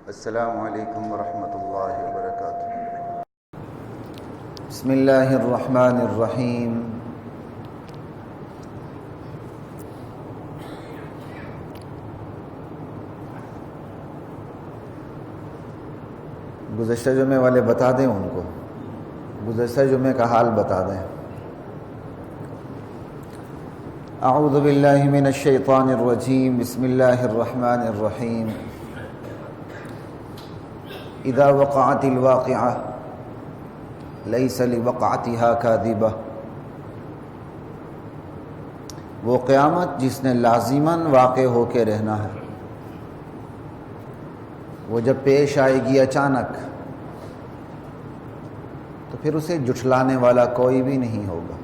السلام علیکم ورحمۃ اللہ وبرکاتہ۔ بسم اللہ الرحمن الرحیم۔ گزشتہ جمعے والے بتا دیں ان کو، گزشتہ جمعے کا حال بتا دیں۔ اعوذ باللہ من الشیطان الرجیم، بسم اللہ الرحمن الرحیم۔ اذا وقعت الواقعہ لیس لوقعتها کاذبہ، وہ قیامت جس نے لازماً واقع ہو کے رہنا ہے، وہ جب پیش آئے گی اچانک تو پھر اسے جھٹلانے والا کوئی بھی نہیں ہوگا،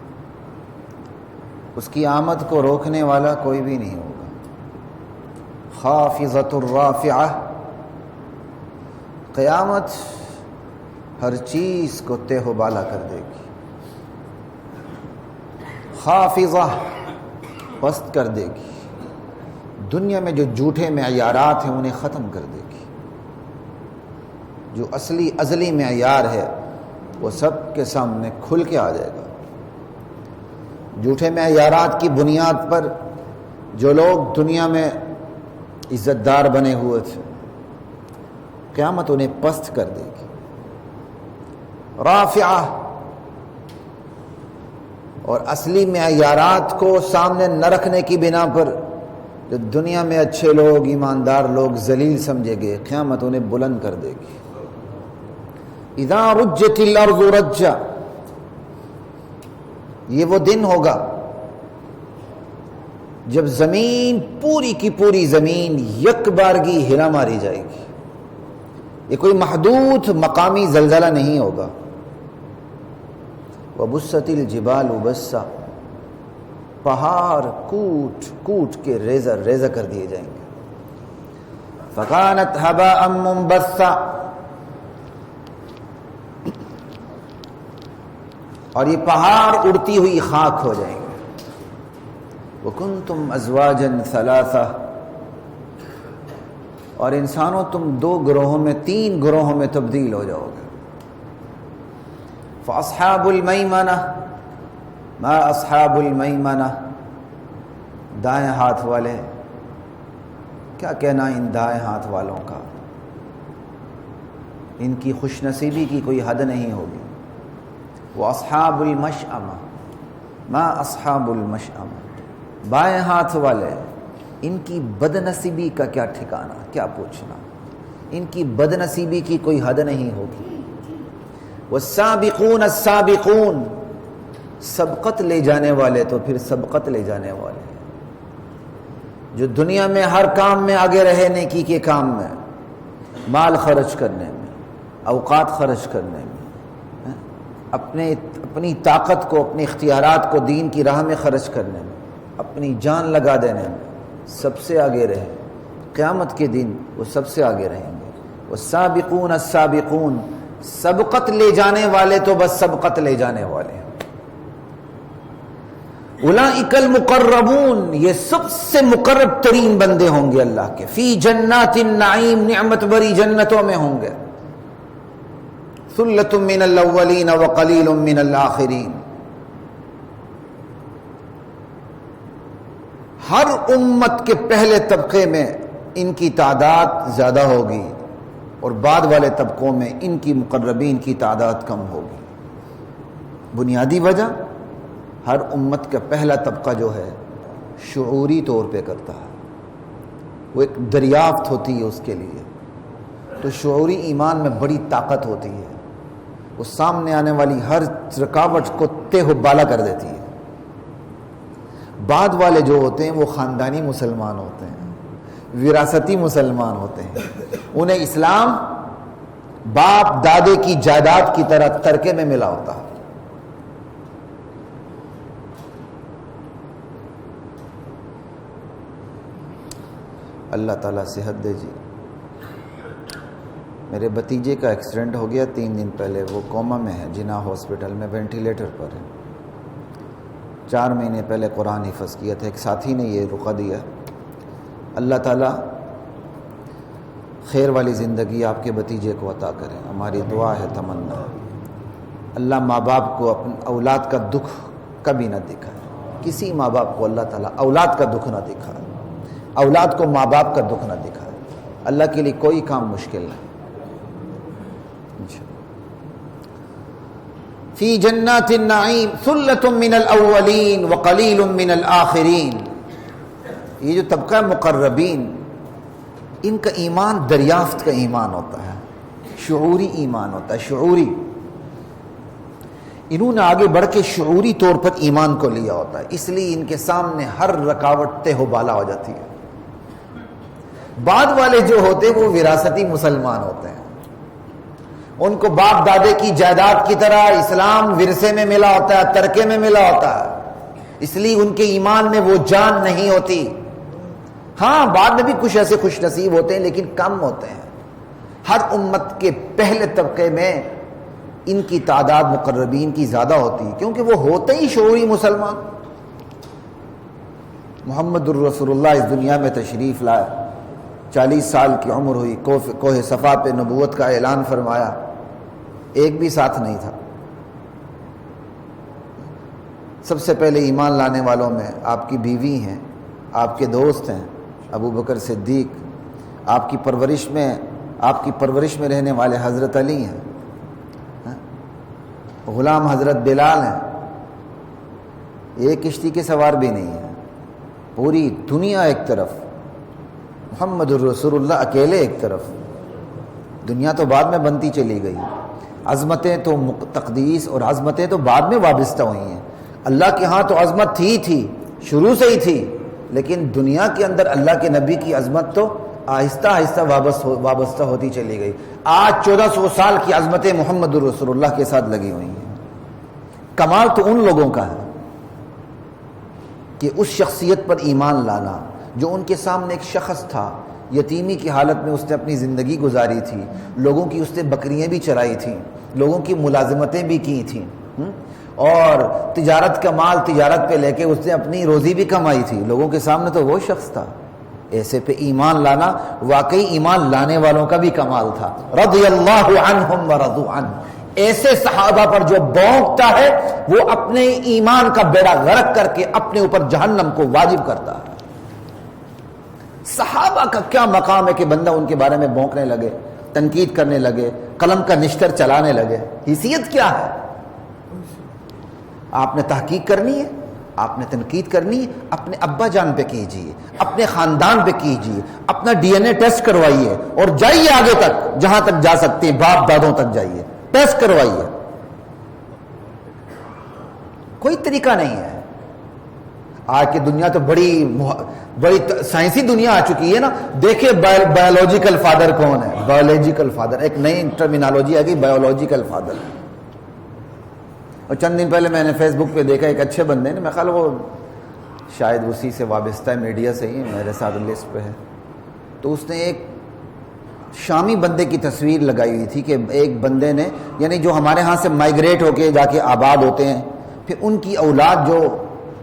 اس کی آمد کو روکنے والا کوئی بھی نہیں ہوگا۔ خافضۃ الرافعہ، قیامت ہر چیز کو تہ و بالا کر دے گی۔ خافضہ، پست کر دے گی۔ دنیا میں جو جھوٹے معیارات ہیں انہیں ختم کر دے گی۔ جو اصلی ازلی معیار ہے وہ سب کے سامنے کھل کے آ جائے گا۔ جھوٹے معیارات کی بنیاد پر جو لوگ دنیا میں عزت دار بنے ہوئے تھے، قیامت انہیں پست کر دے گی۔ رافعہ، اور اصلی معیارات کو سامنے نہ رکھنے کی بنا پر جو دنیا میں اچھے لوگ، ایماندار لوگ ذلیل سمجھے گئے، قیامت انہیں بلند کر دے گی۔ اذا رجت الارض رجا، یہ وہ دن ہوگا جب زمین پوری کی پوری زمین یک بارگی ہلا ماری جائے گی۔ یہ کوئی محدود مقامی زلزلہ نہیں ہوگا۔ وبست الجبال بسا، پہاڑ کوٹ کوٹ کے ریزہ ریزہ کر دیے جائیں گے۔ فکانت ہباء منبثا، اور یہ پہاڑ اڑتی ہوئی خاک ہو جائیں گے۔ وکنتم ازواجا ثلاثہ، اور انسانوں تم دو گروہوں میں، تین گروہوں میں تبدیل ہو جاؤ گے۔ فاصحاب المیمنہ ما اصحاب المیمنہ، دائیں ہاتھ والے، کیا کہنا ان دائیں ہاتھ والوں کا، ان کی خوش نصیبی کی کوئی حد نہیں ہوگی۔ واصحاب المشأمہ ما اصحاب المشأمہ، بائیں ہاتھ والے، ان کی بد نصیبی کا کیا ٹھکانہ، کیا پوچھنا، ان کی بد نصیبی کی کوئی حد نہیں ہوگی۔ والسابقون السابقون، سبقت لے جانے والے تو پھر سبقت لے جانے والے، جو دنیا میں ہر کام میں آگے رہے، نیکی کے کام میں، مال خرچ کرنے میں، اوقات خرچ کرنے میں، اپنی طاقت کو، اپنی اختیارات کو دین کی راہ میں خرچ کرنے میں، اپنی جان لگا دینے میں سب سے آگے رہے، قیامت کے دن وہ سب سے آگے رہیں گے۔ والسابقون السابقون، سبقت لے جانے والے تو بس سبقت لے جانے والے ہیں۔ اولئک المقربون، یہ سب سے مقرب ترین بندے ہوں گے اللہ کے، فی جنات النعیم، نعمت بری جنتوں میں ہوں گے۔ ثلۃ من الاولین وقلیل من الاخرین، ہر امت کے پہلے طبقے میں ان کی تعداد زیادہ ہوگی، اور بعد والے طبقوں میں ان کی مقربین کی تعداد کم ہوگی۔ بنیادی وجہ، ہر امت کا پہلا طبقہ جو ہے شعوری طور پہ کرتا ہے، وہ ایک دریافت ہوتی ہے اس کے لیے، تو شعوری ایمان میں بڑی طاقت ہوتی ہے، وہ سامنے آنے والی ہر رکاوٹ کو تہ و بالا کر دیتی ہے۔ بعد والے جو ہوتے ہیں وہ خاندانی مسلمان ہوتے ہیں، وراثتی مسلمان ہوتے ہیں، انہیں اسلام باپ دادے کی جائیداد کی طرح ترکے میں ملا ہوتا ہے۔ اللہ تعالیٰ صحت دے جی۔ میرے بھتیجے کا ایکسیڈنٹ ہو گیا 3 دن پہلے، وہ کوما میں ہے، جناح ہاسپٹل میں وینٹیلیٹر پر ہے۔ 4 مہینے پہلے قرآن حفظ کیا تھا، ایک ساتھی نے یہ رقعہ دیا۔ اللہ تعالیٰ خیر والی زندگی آپ کے بھتیجے کو عطا کریں، ہماری دعا ہے، تمنا ہے۔ اللہ ماں باپ کو اپنے اولاد کا دکھ کبھی نہ دکھائے، کسی ماں باپ کو اللہ تعالیٰ اولاد کا دکھ نہ دکھائے، اولاد کو ماں باپ کا دکھ نہ دکھائے۔ اللہ کے لیے کوئی کام مشکل نہیں۔ فی جنات النعیم ثلۃ من الاولین وقلیل من الآخرین۔ یہ جو طبقہ مقربین، ان کا ایمان دریافت کا ایمان ہوتا ہے، شعوری ایمان ہوتا ہے، شعوری۔ انہوں نے آگے بڑھ کے شعوری طور پر ایمان کو لیا ہوتا ہے، اس لیے ان کے سامنے ہر رکاوٹ تہ و بالا ہو جاتی ہے۔ بعد والے جو ہوتے ہیں وہ وراثتی مسلمان ہوتے ہیں، ان کو باپ دادے کی جائیداد کی طرح اسلام ورثے میں ملا ہوتا ہے، ترکے میں ملا ہوتا ہے، اس لیے ان کے ایمان میں وہ جان نہیں ہوتی۔ ہاں بعد میں بھی کچھ ایسے خوش نصیب ہوتے ہیں لیکن کم ہوتے ہیں۔ ہر امت کے پہلے طبقے میں ان کی تعداد مقربین کی زیادہ ہوتی ہے، کیونکہ وہ ہوتے ہی شعوری مسلمان۔ محمد الرسول اللہ اس دنیا میں تشریف لائے، 40 سال کی عمر ہوئی، کوہ صفا پہ نبوت کا اعلان فرمایا، ایک بھی ساتھ نہیں تھا۔ سب سے پہلے ایمان لانے والوں میں آپ کی بیوی ہیں، آپ کے دوست ہیں ابو بکر صدیق، آپ کی پرورش میں رہنے والے حضرت علی ہیں، غلام حضرت بلال ہیں۔ ایک کشتی کے سوار بھی نہیں ہیں، پوری دنیا ایک طرف، محمد الرسول اللہ اکیلے ایک طرف۔ دنیا تو بعد میں بنتی چلی گئی، عظمتیں تو تقدیس اور عظمتیں تو بعد میں وابستہ ہوئی ہیں۔ اللہ کے ہاں تو عظمت تھی شروع سے ہی تھی، لیکن دنیا کے اندر اللہ کے نبی کی عظمت تو آہستہ آہستہ وابستہ ہوتی چلی گئی۔ آج 1400 سال کی عظمتیں محمد الرسول اللہ کے ساتھ لگی ہوئی ہیں۔ کمال تو ان لوگوں کا ہے کہ اس شخصیت پر ایمان لانا جو ان کے سامنے ایک شخص تھا، یتیمی کی حالت میں اس نے اپنی زندگی گزاری تھی، لوگوں کی اس نے بکریاں بھی چرائی تھیں، لوگوں کی ملازمتیں بھی کی تھیں، اور تجارت کا مال تجارت پہ لے کے اس نے اپنی روزی بھی کمائی تھی۔ لوگوں کے سامنے تو وہ شخص تھا۔ ایسے پہ ایمان لانا واقعی ایمان لانے والوں کا بھی کمال تھا۔ رضی اللہ عنہم ورضوا عنہ، ایسے صحابہ پر جو بونکتا ہے وہ اپنے ایمان کا بیڑا غرق کر کے اپنے اوپر جہنم کو واجب کرتا ہے۔ صحابہ کا کیا مقام ہے کہ بندہ ان کے بارے میں بونکنے لگے، تنقید کرنے لگے، قلم کا نشتر چلانے لگے؟ حیثیت کیا ہے؟ آپ نے تحقیق کرنی ہے، آپ نے تنقید کرنی ہے، اپنے ابا جان پہ کیجئے، اپنے خاندان پہ کیجئے، اپنا DNA ٹیسٹ کروائیے اور جائیے آگے تک، جہاں تک جا سکتے ہیں، باپ دادوں تک جائیے، ٹیسٹ کروائیے۔ کوئی طریقہ نہیں ہے۔ آج کی دنیا تو بڑی سائنسی دنیا آ چکی ہے نا۔ دیکھیں بایولوجیکل فادر کون ہے؟ بایولوجیکل فادر، ایک نئی ٹرمینالوجی آ گئی، بایولوجیکل فادر۔ اور چند دن پہلے میں نے فیس بک پہ دیکھا، ایک اچھے بندے نے، میں خیال وہ شاید اسی سے وابستہ ہے، میڈیا سے ہی، میرے ساتھ لسٹ پہ ہے، تو اس نے ایک شامی بندے کی تصویر لگائی ہوئی تھی کہ ایک بندے نے، یعنی جو ہمارے ہاں سے مائگریٹ ہو کے جا کے آباد ہوتے ہیں، پھر ان کی اولاد جو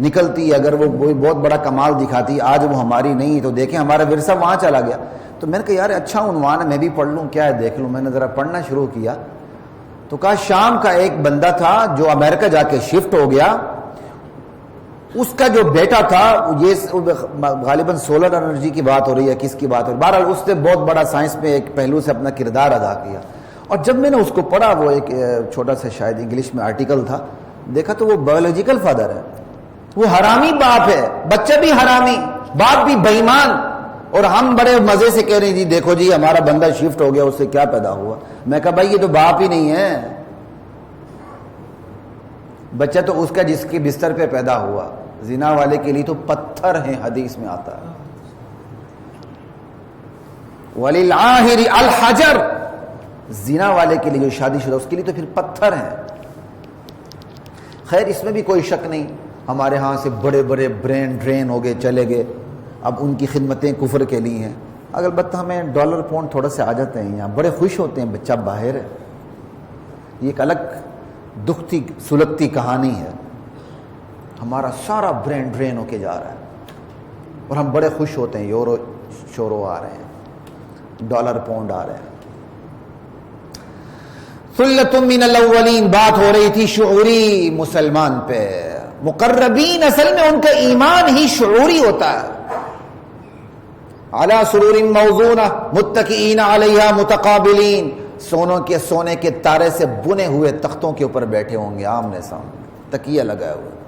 نکلتی ہے، اگر وہ کوئی بہت بڑا کمال دکھاتی ہے، آج وہ ہماری نہیں، تو دیکھیں ہمارا ورثہ وہاں چلا گیا۔ تو میں نے کہا یار اچھا عنوان ہے، میں بھی پڑھ لوں، کیا ہے دیکھ لوں۔ میں نے ذرا پڑھنا شروع کیا تو کہا شام کا ایک بندہ تھا جو امریکہ جا کے شفٹ ہو گیا، اس کا جو بیٹا تھا، یہ غالباً سولر انرجی کی بات ہو رہی ہے، کس کی بات ہو رہی ہے، بہرحال اس نے بہت بڑا سائنس میں ایک پہلو سے اپنا کردار ادا کیا۔ اور جب میں نے اس کو پڑھا، وہ ایک چھوٹا سا شاید انگلش میں آرٹیکل تھا، دیکھا تو وہ بایولوجیکل فادر ہے، وہ حرامی باپ ہے، بچہ بھی حرامی، باپ بھی بے ایمان، اور ہم بڑے مزے سے کہہ رہے ہیں جی دیکھو جی ہمارا بندہ شفٹ ہو گیا، اس سے کیا پیدا ہوا۔ میں کہا بھائی یہ تو باپ ہی نہیں ہے، بچہ تو اس کا جس کے بستر پہ پیدا ہوا۔ زنا والے کے لیے تو پتھر ہیں، حدیث میں آتا ہے وَلِلْعَاهِرِ الْحَجَرُ، زنا والے کے لیے جو شادی شدہ اس کے لیے تو پھر پتھر ہیں۔ خیر اس میں بھی کوئی شک نہیں، ہمارے ہاں سے بڑے بڑے برین ڈرین ہو گئے، چلے گئے، اب ان کی خدمتیں کفر کے لیے ہیں۔ البتہ ہمیں ڈالر پاؤنڈ تھوڑا سے آ جاتے ہیں، یہاں بڑے خوش ہوتے ہیں بچہ باہر ہے۔ یہ ایک الگ دکھتی سلگتی کہانی ہے۔ ہمارا سارا برین ڈرین ہو کے جا رہا ہے اور ہم بڑے خوش ہوتے ہیں، یورو شورو آ رہے ہیں۔ ڈالر پاؤنڈ آ رہے ہیں. ثلۃ من الاولین، بات ہو رہی تھی شعوری مسلمان پہ. مقربین اصل میں ان کا ایمان ہی شعوری ہوتا ہے. علی سرور موضونہ متکئین علیہا متقابلین، سونے کے تارے سے بنے ہوئے تختوں کے اوپر بیٹھے ہوں گے آمنے سامنے، تکیہ لگائے ہوئے.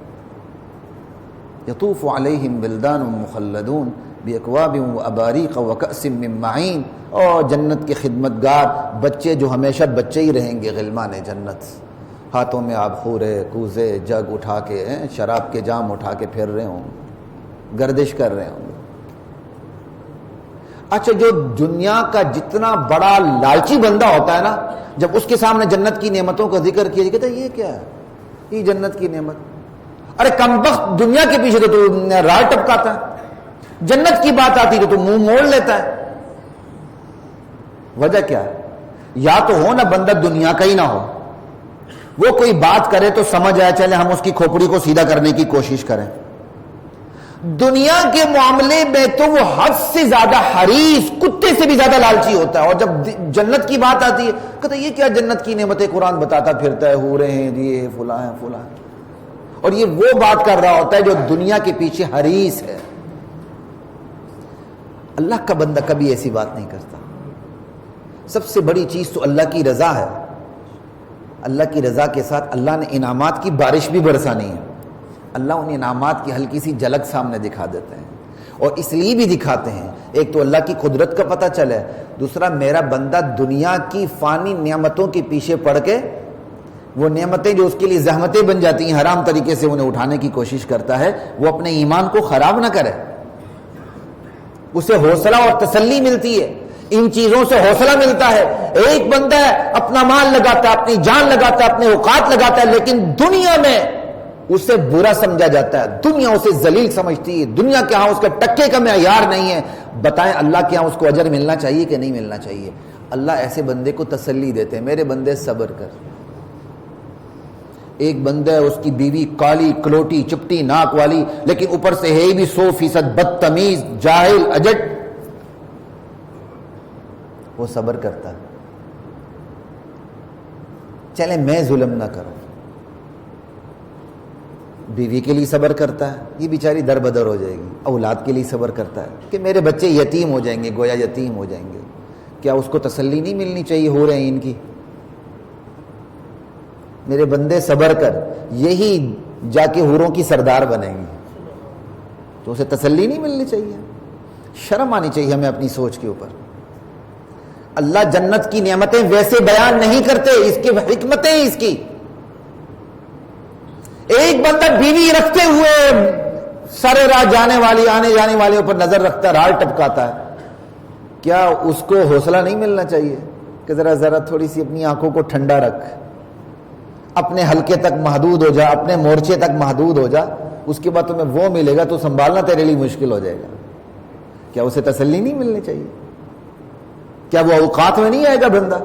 یطوف علیہم ولدان مخلدون باکواب واباریق وکأس من معین، اور جنت کے خدمتگار بچے جو ہمیشہ بچے ہی رہیں گے، غلمان جنت، ہاتھوں میں آبخورے کوزے جگ اٹھا کے شراب کے جام اٹھا کے پھر رہے ہوں گے، گردش کر رہے ہوں گے. اچھا، جو دنیا کا جتنا بڑا لالچی بندہ ہوتا ہے نا، جب اس کے سامنے جنت کی نعمتوں کا ذکر کیا کہتا ہے یہ کیا ہے، یہ جنت کی نعمت. ارے کمبخت، دنیا کے پیچھے تو راہ ٹپکاتا ہے، جنت کی بات آتی تو منہ موڑ لیتا ہے. وجہ کیا ہے؟ یا تو ہو نا بندہ دنیا کا ہی نہ ہو، وہ کوئی بات کرے تو سمجھ آئے چلے ہم اس کی کھوپڑی کو سیدھا کرنے کی کوشش کریں. دنیا کے معاملے میں تو وہ حد سے زیادہ حریص، کتے سے بھی زیادہ لالچی ہوتا ہے. اور جب جنت کی بات آتی ہے کہتا ہے یہ کیا جنت کی نعمتیں قرآن بتاتا پھرتا ہے، حوریں ہیں، یہ فلاں ہیں فلاں. اور یہ وہ بات کر رہا ہوتا ہے جو دنیا کے پیچھے حریص ہے. اللہ کا بندہ کبھی ایسی بات نہیں کرتا. سب سے بڑی چیز تو اللہ کی رضا ہے. اللہ کی رضا کے ساتھ اللہ نے انعامات کی بارش بھی برسانی ہے. اللہ ان انعامات کی ہلکی سی جھلک سامنے دکھا دیتے ہیں، اور اس لیے بھی دکھاتے ہیں، ایک تو اللہ کی قدرت کا پتہ چلے، دوسرا میرا بندہ دنیا کی فانی نعمتوں کے پیچھے پڑ کے وہ نعمتیں جو اس کے لیے زحمتیں بن جاتی ہیں حرام طریقے سے انہیں اٹھانے کی کوشش کرتا ہے، وہ اپنے ایمان کو خراب نہ کرے. اسے حوصلہ اور تسلی ملتی ہے، ان چیزوں سے حوصلہ ملتا ہے. ایک بندہ ہے اپنا مال لگاتا ہے، اپنی جان لگاتا ہے، اپنے اوقات لگاتا ہے، لیکن دنیا میں اسے برا سمجھا جاتا ہے، دنیا اسے ذلیل سمجھتی ہے، دنیا کے ہاں اس کا ٹکے کا معیار نہیں ہے. بتائیں اللہ کے ہاں اس کو اجر ملنا چاہیے کہ نہیں ملنا چاہیے؟ اللہ ایسے بندے کو تسلی دیتے ہیں، میرے بندے صبر کر. ایک بندہ ہے اس کی بیوی کالی کلوٹی چپٹی ناک والی، لیکن اوپر سے ہے بھی 100% بدتمیز جاہل اجٹ، وہ صبر کرتا ہے. چلے میں ظلم نہ کروں، بیوی کے لیے صبر کرتا ہے، یہ بیچاری در بدر ہو جائے گی. اولاد کے لیے صبر کرتا ہے کہ میرے بچے یتیم ہو جائیں گے، گویا یتیم ہو جائیں گے. کیا اس کو تسلی نہیں ملنی چاہیے ہو رہے ہیں ان کی؟ میرے بندے صبر کر، یہی جا کے حوروں کی سردار بنیں گی، تو اسے تسلی نہیں ملنی چاہیے؟ شرم آنی چاہیے ہمیں اپنی سوچ کے اوپر. اللہ جنت کی نعمتیں ویسے بیان نہیں کرتے، اس کی حکمتیں اس کی. ایک بندہ بیوی رکھتے ہوئے سارے راہ جانے والی آنے جانے والے اوپر نظر رکھتا ہے، رال ٹپکاتا ہے، کیا اس کو حوصلہ نہیں ملنا چاہیے کہ ذرا تھوڑی سی اپنی آنکھوں کو ٹھنڈا رکھ، اپنے حلقے تک محدود ہو جا، اپنے مورچے تک محدود ہو جا، اس کے بعد تمہیں وہ ملے گا تو سنبھالنا تیرے لیے مشکل ہو جائے گا. کیا اسے تسلی نہیں ملنی چاہیے؟ کیا وہ اوقات میں نہیں آئے گا بندہ؟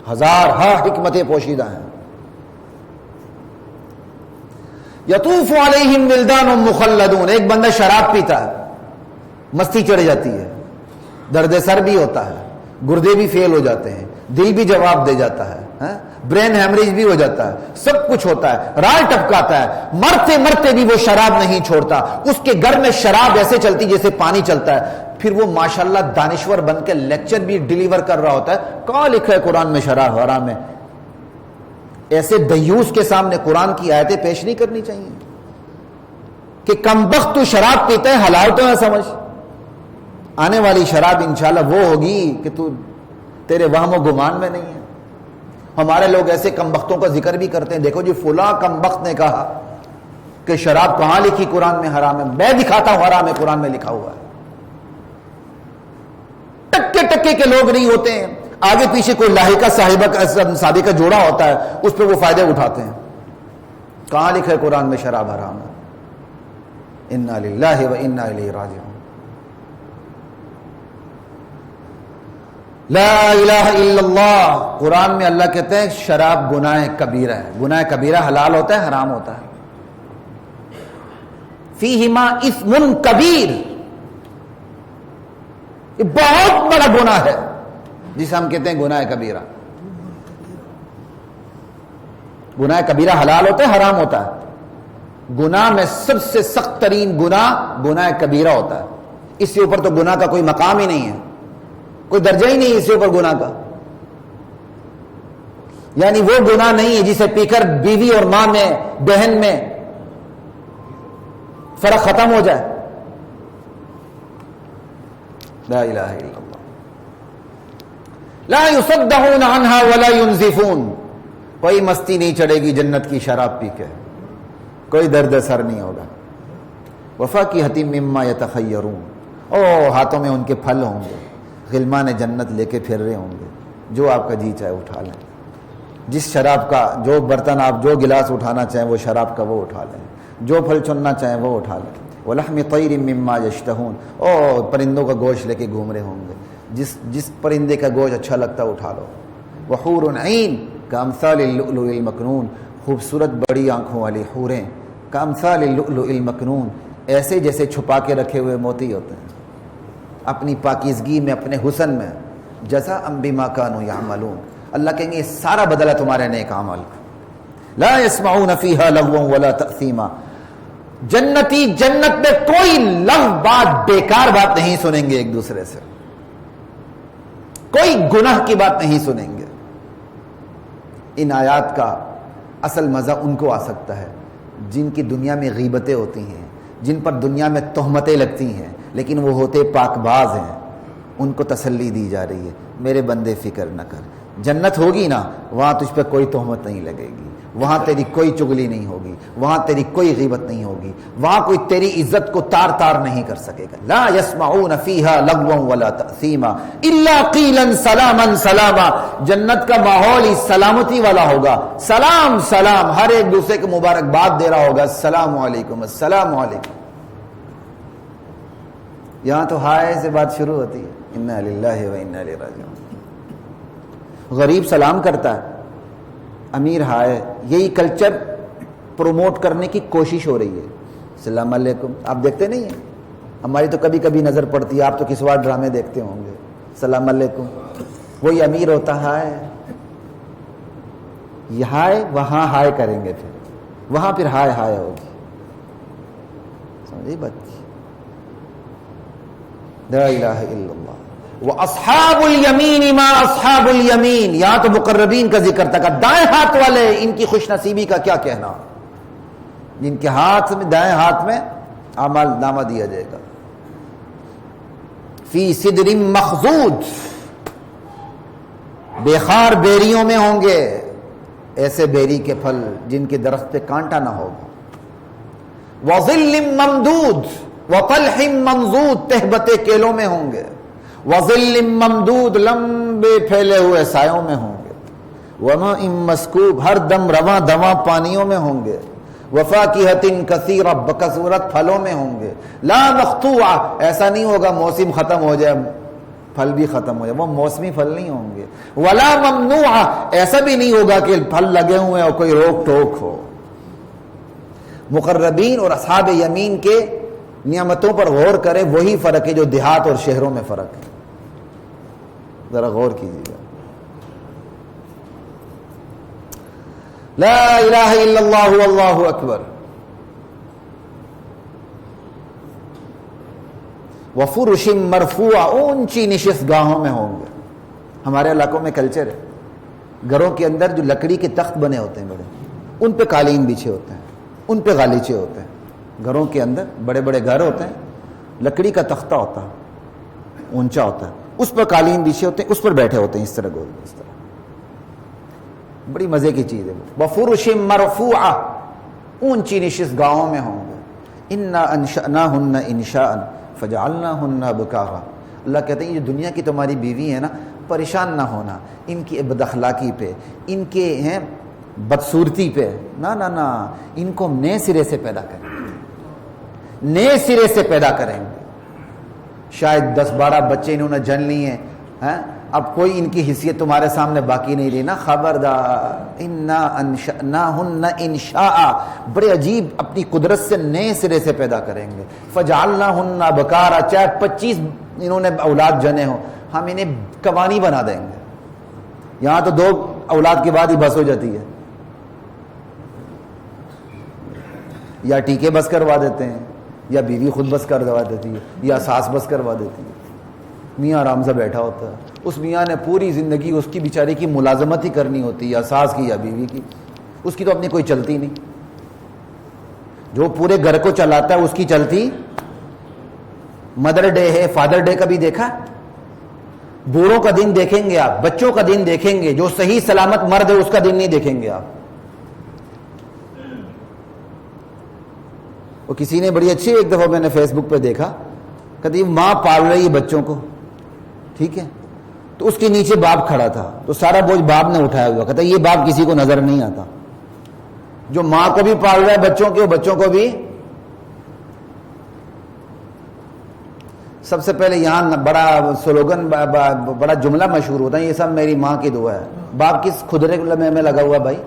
ہزار ہاں حکمتیں پوشیدہ ہیں. یطوف علیہم ولدان مخلدون، ایک بندہ شراب پیتا ہے، مستی چڑھ جاتی ہے، درد سر بھی ہوتا ہے، گردے بھی فیل ہو جاتے ہیں، دل بھی جواب دے جاتا ہے، برین ہیمریج بھی ہو جاتا ہے، سب کچھ ہوتا ہے، رال ٹپکاتا ہے، مرتے مرتے بھی وہ شراب نہیں چھوڑتا. اس کے گھر میں شراب ایسے چلتی جیسے پانی چلتا ہے. پھر وہ ماشاءاللہ دانشور بن کے لیکچر بھی ڈیلیور کر رہا ہوتا ہے، کہاں لکھا ہے قرآن میں شراب حرام ہے؟ ایسے دیوس کے سامنے قرآن کی آیتیں پیش نہیں کرنی چاہیے کہ کمبخت تو شراب پیتا ہے، حلال تو نہ سمجھ. آنے والی شراب انشاءاللہ وہ ہوگی کہ تو تیرے وہم و گمان میں نہیں ہے. ہمارے لوگ ایسے کمبختوں کا ذکر بھی کرتے ہیں، دیکھو جی فلاں کمبخت نے کہا کہ شراب کہاں لکھی قرآن میں حرام ہے، میں دکھاتا ہوں حرام ہے، قرآن میں لکھا ہوا ہے. ٹکے ٹکے کے لوگ نہیں ہوتے ہیں، آگے پیچھے کوئی لاحقہ صاحبہ کا جوڑا ہوتا ہے، اس پہ وہ فائدے اٹھاتے ہیں. کہاں لکھا ہے قرآن میں شراب حرام ہے؟ انا للہ و انا الیہ راجعون. لا الہ الا اللہ، قرآن میں اللہ کہتے ہیں شراب گناہ کبیرہ ہے. گناہ کبیرہ حلال ہوتا ہے حرام ہوتا ہے. فیہما اثم کبیر، یہ بہت بڑا گناہ ہے جسے ہم کہتے ہیں گناہ کبیرہ. گناہ کبیرہ حلال ہوتا ہے حرام ہوتا ہے؟ گناہ میں سب سے سخت ترین گناہ کبیرہ ہوتا ہے. اس سے اوپر تو گناہ کا کوئی مقام ہی نہیں ہے، کوئی درجہ ہی نہیں ہے اس سے اوپر گناہ کا. یعنی وہ گناہ نہیں ہے جسے پی کر بیوی اور ماں میں بہن میں فرق ختم ہو جائے. لا الہ الا اللہ. لا يصدعون عنها ولا ينزفون. کوئی مستی نہیں چڑھے گی جنت کی شراب پی کے، کوئی درد سر نہیں ہوگا. وفاکہۃ مما یتخیرون. ہاتھوں میں ان کے پھل ہوں گے، غلمان جنت لے کے پھر رہے ہوں گے، جو آپ کا جی چاہے اٹھا لیں. جس شراب کا جو برتن آپ جو گلاس اٹھانا چاہیں وہ شراب کا وہ اٹھا لیں، جو پھل چننا چاہیں وہ اٹھا لیں. وَلَحْمِ طَيْرٍ مِّمَّا يَشْتَهُونَ. پرندوں کا گوشت لے کے گھوم رہے ہوں گے، جس پرندے کا گوشت اچھا لگتا اٹھا لو. وَحُورٌ عِينٌ كَأَمْثَالِ اللُّؤْلُؤِ الْمَكْنُونِ. خوبصورت بڑی آنکھوں والی حوریں، كَأَمْثَالِ اللُّؤْلُؤِ الْمَكْنُونِ، ایسے جیسے چھپا کے رکھے ہوئے موتی ہوتے ہیں اپنی پاکیزگی میں، اپنے حسن میں. جزاء بما كانوا يعملون. اللہ کہیں گے یہ سارا بدلہ تمہارے نیک اعمال کا. لا يسمعون فيها لغوا ولا تأثيما. جنتی جنت میں کوئی لغو بات، بیکار بات نہیں سنیں گے ایک دوسرے سے، کوئی گناہ کی بات نہیں سنیں گے. ان آیات کا اصل مزہ ان کو آ سکتا ہے جن کی دنیا میں غیبتیں ہوتی ہیں، جن پر دنیا میں تہمتیں لگتی ہیں، لیکن وہ ہوتے پاک باز ہیں. ان کو تسلی دی جا رہی ہے میرے بندے فکر نہ کر، جنت ہوگی نا وہاں تجھ پہ کوئی تہمت نہیں لگے گی، وہاں تیری کوئی چگلی نہیں ہوگی، وہاں تیری کوئی غیبت نہیں ہوگی، وہاں کوئی تیری عزت کو تار تار نہیں کر سکے گا. لا يسمعون فيها لغوا ولا تأثیما الا قیلا سلاما سلاما. جنت کا ماحول ہی سلامتی والا ہوگا. سلام سلام، ہر ایک دوسرے کو مبارکباد دے رہا ہوگا. السلام علیکم السلام علیکم. یہاں تو ہائے سے بات شروع ہوتی ہے، انا للہ و انا الیہ راجعون. غریب سلام کرتا ہے، امیر ہائے. یہی کلچر پروموٹ کرنے کی کوشش ہو رہی ہے. السلام علیکم. آپ دیکھتے نہیں ہیں؟ ہماری تو کبھی کبھی نظر پڑتی ہے، آپ تو کس بار ڈرامے دیکھتے ہوں گے. السلام علیکم. وہی امیر ہوتا ہے یہ ہائے، وہاں ہائے کریں گے، پھر وہاں پھر ہائے ہائے ہوگی. سمجھے بات؟ لا الہ الا اللہ. وَأَصْحَابُ الْيَمِينِ مَا أَصْحَابُ الْيَمِينِ. یہاں تو مقربین کا ذکر تھا. دائیں ہاتھ والے، ان کی خوش نصیبی کا کیا کہنا، جن کے ہاتھ میں، دائیں ہاتھ میں اعمال نامہ دیا جائے گا. فی صدر مخضود. بے خار بیریوں میں ہوں گے، ایسے بیری کے پھل جن کے درخت پہ کانٹا نہ ہوگا. وَظِلٍّ مَمْدُودٍ وَطَلْحٍ مَنْضُودٍ. تہبتے کیلوں میں ہوں گے. وَظِلٍّ مَمْدُودٍ. لمبے پھیلے ہوئے سایوں میں ہوں گے. وَمَاءٍ مَسْكُوبٍ. ہر دم رواں دواں پانیوں میں ہوں گے. وَفَاكِهَةٍ كَثِيرَةٍ. بکثرت پھلوں میں ہوں گے. لا مقطوعہ. ایسا نہیں ہوگا موسم ختم ہو جائے پھل بھی ختم ہو جائے، وہ موسمی پھل نہیں ہوں گے. ولا ممنوعہ. ایسا بھی نہیں ہوگا کہ پھل لگے ہوئے اور کوئی روک ٹوک ہو. مقربین اور اصحاب یمین کے نعمتوں پر غور کریں. وہی فرق ہے جو دیہات اور شہروں میں فرق ہے. ذرا غور کیجیے گا. لا الہ الا اللہ واللہ اکبر. وفرش مرفوعہ. اونچی نشست گاہوں میں ہوں گے. ہمارے علاقوں میں کلچر ہے، گھروں کے اندر جو لکڑی کے تخت بنے ہوتے ہیں بڑے، ان پہ قالین بچھے ہوتے ہیں، ان پہ غالیچے ہوتے ہیں. گھروں کے اندر بڑے بڑے گھر ہوتے ہیں، لکڑی کا تختہ ہوتا ہے، اونچا ہوتا ہے، اس پر قالین بچھے ہوتے ہیں، اس پر بیٹھے ہوتے ہیں اس طرح گول، اس طرح. بڑی مزے کی چیز ہے وہ. وفرش مرفوعہ. اونچی نشست گاہوں میں ہوں گے. انا انشأناہن انشاء فجعلناہن ابکارا. اللہ کہتے ہیں یہ دنیا کی تمہاری بیوی ہے نا، پریشان نہ ہونا ان کی بد اخلاقی پہ، ان کے ہیں بدصورتی پہ. نہ نہ نہ، ان کو نئے سرے سے پیدا کریں گے، نئے سرے سے پیدا کریں گے. شاید 10-12 بچے انہوں نے جن لیے ہیں، اب کوئی ان کی حیثیت تمہارے سامنے باقی نہیں رہی نا. خبردار. انا انشأناہن انشاء. بڑے عجیب اپنی قدرت سے نئے سرے سے پیدا کریں گے. فجعلناہن ابکارا. چاہے 25 انہوں نے اولاد جنے ہوں، ہم انہیں قوانی بنا دیں گے. یہاں تو 2 اولاد کے بعد ہی بس ہو جاتی ہے، یا ٹیکے بس کروا دیتے ہیں، یا بیوی خود بس کروا دیتی ہے، یا ساس بس کروا دیتی ہے. میاں آرام سے بیٹھا ہوتا ہے، اس میاں نے پوری زندگی اس کی بیچاری کی ملازمت ہی کرنی ہوتی ہے، یا ساس کی یا بیوی کی. اس کی تو اپنی کوئی چلتی نہیں. جو پورے گھر کو چلاتا ہے اس کی چلتی. مدر ڈے ہے، فادر ڈے کا بھی دیکھا. بوڑھوں کا دن دیکھیں گے آپ، بچوں کا دن دیکھیں گے، جو صحیح سلامت مرد ہے اس کا دن نہیں دیکھیں گے آپ. وہ کسی نے بڑی اچھی، ایک دفعہ میں نے فیس بک پہ دیکھا، کہتی ماں پال رہی ہے بچوں کو، ٹھیک ہے، تو اس کے نیچے باپ کھڑا تھا، تو سارا بوجھ باپ نے اٹھایا ہوا. کہتا یہ باپ کسی کو نظر نہیں آتا، جو ماں کو بھی پال رہا ہے بچوں کے، وہ بچوں کو بھی. سب سے پہلے یہاں بڑا سلوگن، بڑا جملہ مشہور ہوتا ہے، یہ سب میری ماں کی دعا ہے. باپ کس خدرے میں لگا ہوا بھائی؟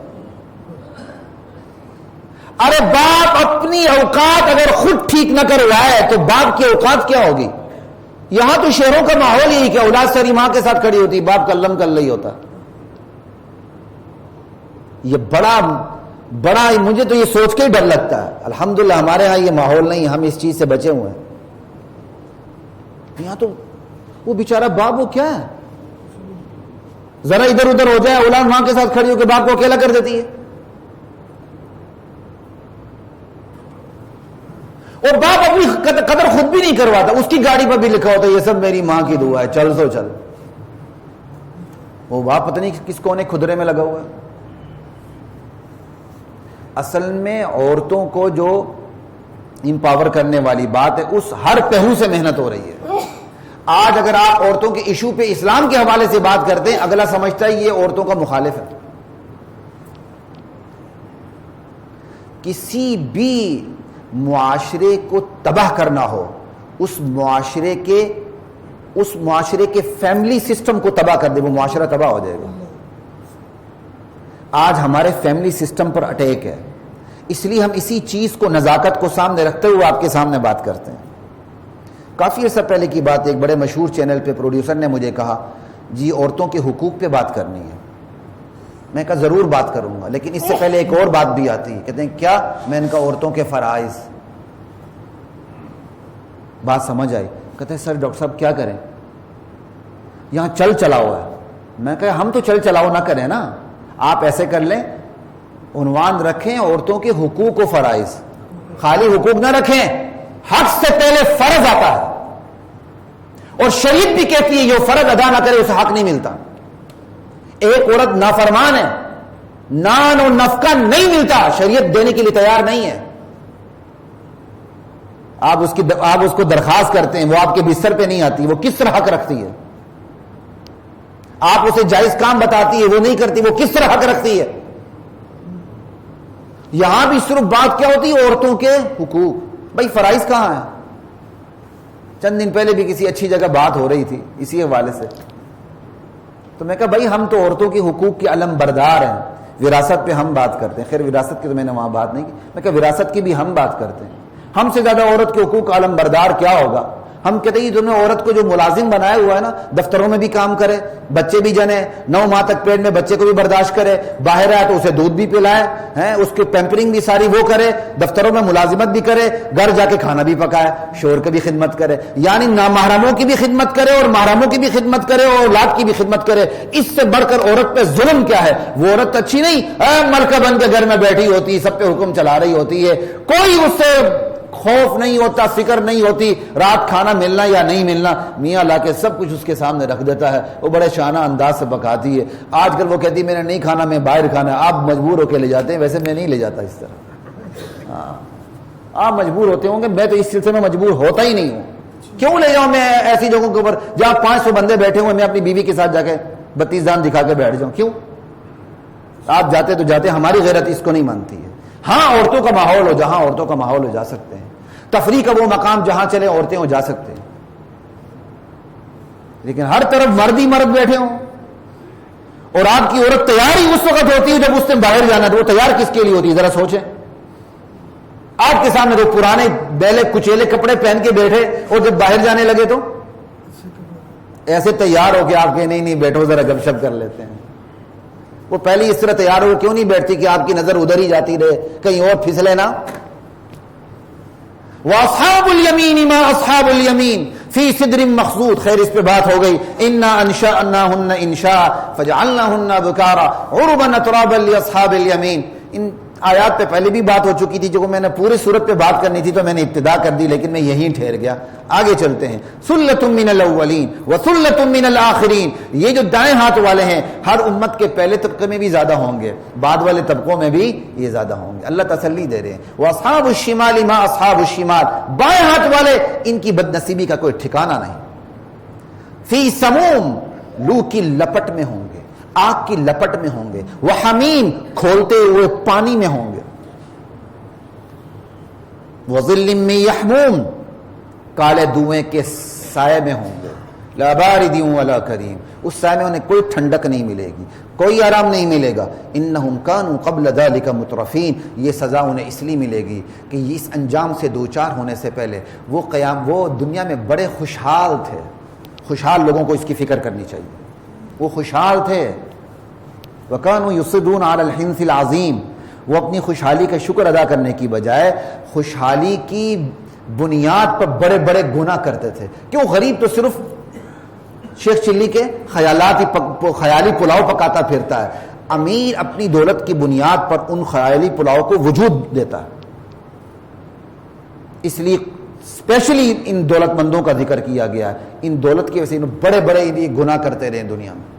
ارے باپ اپنی اوقات اگر خود ٹھیک نہ کروائے تو باپ کی اوقات کیا ہوگی؟ یہاں تو شہروں کا ماحول یہی کہ اولاد ساری ماں کے ساتھ کھڑی ہوتی، باپ کلم کر رہی ہوتا. یہ بڑا مجھے تو یہ سوچ کے ہی ڈر لگتا ہے. الحمدللہ ہمارے ہاں یہ ماحول نہیں، ہم اس چیز سے بچے ہوئے ہیں. یہاں تو وہ بیچارہ باپ، وہ کیا ہے، ذرا ادھر ادھر ہو جائے اولاد ماں کے ساتھ کھڑی ہو کے باپ کو اکیلا کر دیتی ہے. اور باپ اپنی قدر خود بھی نہیں کرواتا، اس کی گاڑی پر بھی لکھا ہوتا ہے یہ سب میری ماں کی دعا ہے، چل سو چل. وہ باپ پتہ نہیں کس کونے کھدرے میں لگا ہوا ہے. اصل میں عورتوں کو جو امپاور کرنے والی بات ہے، اس ہر پہلو سے محنت ہو رہی ہے. آج اگر آپ عورتوں کے ایشو پہ اسلام کے حوالے سے بات کرتے ہیں، اگلا سمجھتا ہے یہ عورتوں کا مخالف ہے. کسی بھی معاشرے کو تباہ کرنا ہو، اس معاشرے کے فیملی سسٹم کو تباہ کر دے، وہ معاشرہ تباہ ہو جائے گا. آج ہمارے فیملی سسٹم پر اٹیک ہے، اس لیے ہم اسی چیز کو، نزاکت کو سامنے رکھتے ہوئے آپ کے سامنے بات کرتے ہیں. کافی عرصہ پہلے کی بات، ایک بڑے مشہور چینل پہ پروڈیوسر نے مجھے کہا جی عورتوں کے حقوق پہ بات کرنی ہے. میں کہا ضرور بات کروں گا، لیکن اس سے پہلے ایک اور بات بھی آتی ہے. کہتے ہیں کیا؟ میں ان کا عورتوں کے فرائض. بات سمجھ آئی. کہتے ہیں سر ڈاکٹر صاحب کیا کریں، یہاں چل چلاؤ ہے. میں کہا ہم تو چل چلاؤ نہ کریں نا، آپ ایسے کر لیں، عنوان رکھیں عورتوں کے حقوق و فرائض. خالی حقوق نہ رکھیں، حق سے پہلے فرض آتا ہے، اور شریعت بھی کہتی ہے یہ فرض ادا نہ کرے اسے حق نہیں ملتا. ایک عورت نافرمان ہے، نان اور نفقہ نہیں ملتا، شریعت دینے کے لیے تیار نہیں ہے. آپ اس کو درخواست کرتے ہیں، وہ آپ کے بستر پہ نہیں آتی، وہ کس طرح حق رکھتی ہے؟ آپ اسے جائز کام بتاتی ہے، وہ نہیں کرتی، وہ کس طرح حق رکھتی ہے؟ یہاں بھی صرف بات کیا ہوتی ہے؟ عورتوں کے حقوق. بھائی فرائض کہاں ہیں؟ چند دن پہلے بھی کسی اچھی جگہ بات ہو رہی تھی اسی حوالے سے، تو میں کہا بھائی ہم تو عورتوں کے حقوق کے علم بردار ہیں، وراثت پہ ہم بات کرتے ہیں. خیر وراثت کی تو میں نے وہاں بات نہیں کی، میں کہا وراثت کی بھی ہم بات کرتے ہیں. ہم سے زیادہ عورت کے حقوق کا علم بردار کیا ہوگا؟ ہم کہتے ہیں تم نے عورت کو جو ملازم بنایا ہوا ہے نا، دفتروں میں بھی کام کرے، بچے بھی جنے، 9 ماہ تک پیٹ میں بچے کو بھی برداشت کرے، باہر آئے تو اسے دودھ بھی پلائے، اس کی پیمپرنگ بھی ساری وہ کرے، دفتروں میں ملازمت بھی کرے، گھر جا کے کھانا بھی پکائے، شوہر کی بھی خدمت کرے، یعنی نامحرموں کی بھی خدمت کرے اور محرموں کی بھی خدمت کرے اور اولاد کی بھی خدمت کرے. اس سے بڑھ کر عورت پہ ظلم کیا ہے؟ وہ عورت اچھی نہیں ملکہ بن کے گھر میں بیٹھی ہوتی، سب پہ حکم چلا رہی ہوتی ہے، کوئی اس سے خوف نہیں ہوتا، فکر نہیں ہوتی رات کھانا ملنا یا نہیں ملنا، میاں لا کے سب کچھ اس کے سامنے رکھ دیتا ہے، وہ بڑے شانہ انداز سے پکاتی ہے. آج کل وہ کہتی ہے میں نے نہیں کھانا، میں باہر کھانا ہے. آپ مجبور ہو کے لے جاتے ہیں، ویسے میں نہیں لے جاتا اس طرح. آپ مجبور ہوتے ہوں گے، میں تو اس سلسلے میں مجبور ہوتا ہی نہیں ہوں. کیوں لے جاؤں میں ایسی جگہوں کے اوپر جہاں 500 بندے بیٹھے ہوئے، میں اپنی بیوی کے ساتھ جا کے 32 دان دکھا کے بیٹھ جاؤں؟ کیوں؟ آپ جاتے تو جاتے، ہماری غیرت اس کو نہیں مانتی ہے. ہاں عورتوں کا ماحول ہو، جہاں عورتوں کا ماحول ہو جا سکتے ہیں، تفریح کا وہ مقام جہاں چلے عورتیں ہو جا سکتے ہیں، لیکن ہر طرف مرد ہی مرد بیٹھے ہوں. اور آپ کی عورت تیار ہی اس وقت ہوتی ہے جب اس نے باہر جانا، تو وہ تیار کس کے لیے ہوتی ہے ذرا سوچیں. آپ کے سامنے تو پرانے بیلے کچیلے کپڑے پہن کے بیٹھے، اور جب باہر جانے لگے تو ایسے تیار ہو کہ آپ کے نہیں بیٹھو ذرا گپ شپ کر لیتے ہیں. وہ پہلے اس طرح تیار ہو کیوں نہیں بیٹھتی کہ آپ کی نظر ادھر ہی جاتی رہے, کہیں اور پھسلے نا. وَأَصْحَابُ الْيَمِينِ مَا أَصْحَابُ الْيَمِينِ فِي سِدْرٍ مَخْضُودٍ. خیر اس پہ بات ہو گئی. إِنَّا أَنشَأْنَاهُنَّ إِنشَاءً فَجَعَلْنَاهُنَّ أَبْكَارًا عُرُبًا أَتْرَابًا لِأَصْحَابِ الْيَمِينِ. ان آیات پہ پہلے بھی بات ہو چکی تھی, جو میں نے پورے سورت پہ بات کرنی تھی تو میں نے ابتدا کر دی, لیکن میں یہیں ٹھہر گیا. آگے چلتے ہیں. سُلَّةٌ مِّنَ الْأَوَّلِينَ وَسُلَّةٌ مِّنَ الْآخِرِينَ. یہ جو دائیں ہاتھ والے ہیں ہر امت کے پہلے طبقے میں بھی زیادہ ہوں گے, بعد والے طبقوں میں بھی یہ زیادہ ہوں گے. اللہ تسلی دے رہے ہیں. وَأَصْحَابُ الشِّمَالِ مَا أَصْحَابُ الشِّمَالِ. بائیں ہاتھ والے ان کی بدنصیبی کا کوئی ٹھکانہ نہیں. فِي سَمُوم. لو کی لپٹ میں ہوں گے, آگ کی لپٹ میں ہوں گے. وَحَمِيم. کھولتے ہوئے پانی میں ہوں گے. وَظِلٍّ مِّن يَحْمُومٍ. کالے دھوئیں کے سائے میں ہوں گے. لَا بَارِدٍ وَلَا كَرِيمٍ. اس سائے میں انہیں کوئی ٹھنڈک نہیں ملے گی, کوئی آرام نہیں ملے گا. إِنَّهُمْ كَانُوا قَبْلَ ذَلِكَ مُتْرَفِينَ. یہ سزا انہیں اس لیے ملے گی کہ اس انجام سے دوچار ہونے سے پہلے وہ دنیا میں بڑے خوشحال تھے. خوشحال لوگوں کو اس کی فکر کرنی چاہیے. وہ خوشحال تھے. وَكَانُوا يُصِرُّونَ عَلَى الْحِنْثِ الْعَظِيمِ. وہ اپنی خوشحالی کا شکر ادا کرنے کی بجائے خوشحالی کی بنیاد پر بڑے بڑے گناہ کرتے تھے. کیوں؟ غریب تو صرف شیخ چلی کے خیالی پلاؤ پکاتا پھرتا ہے. امیر اپنی دولت کی بنیاد پر ان خیالی پلاؤ کو وجود دیتا ہے. اس لیے اسپیشلی ان دولت مندوں کا ذکر کیا گیا ہے. ان دولت کی وجہ سے بڑے بڑے گناہ کرتے رہے دنیا میں.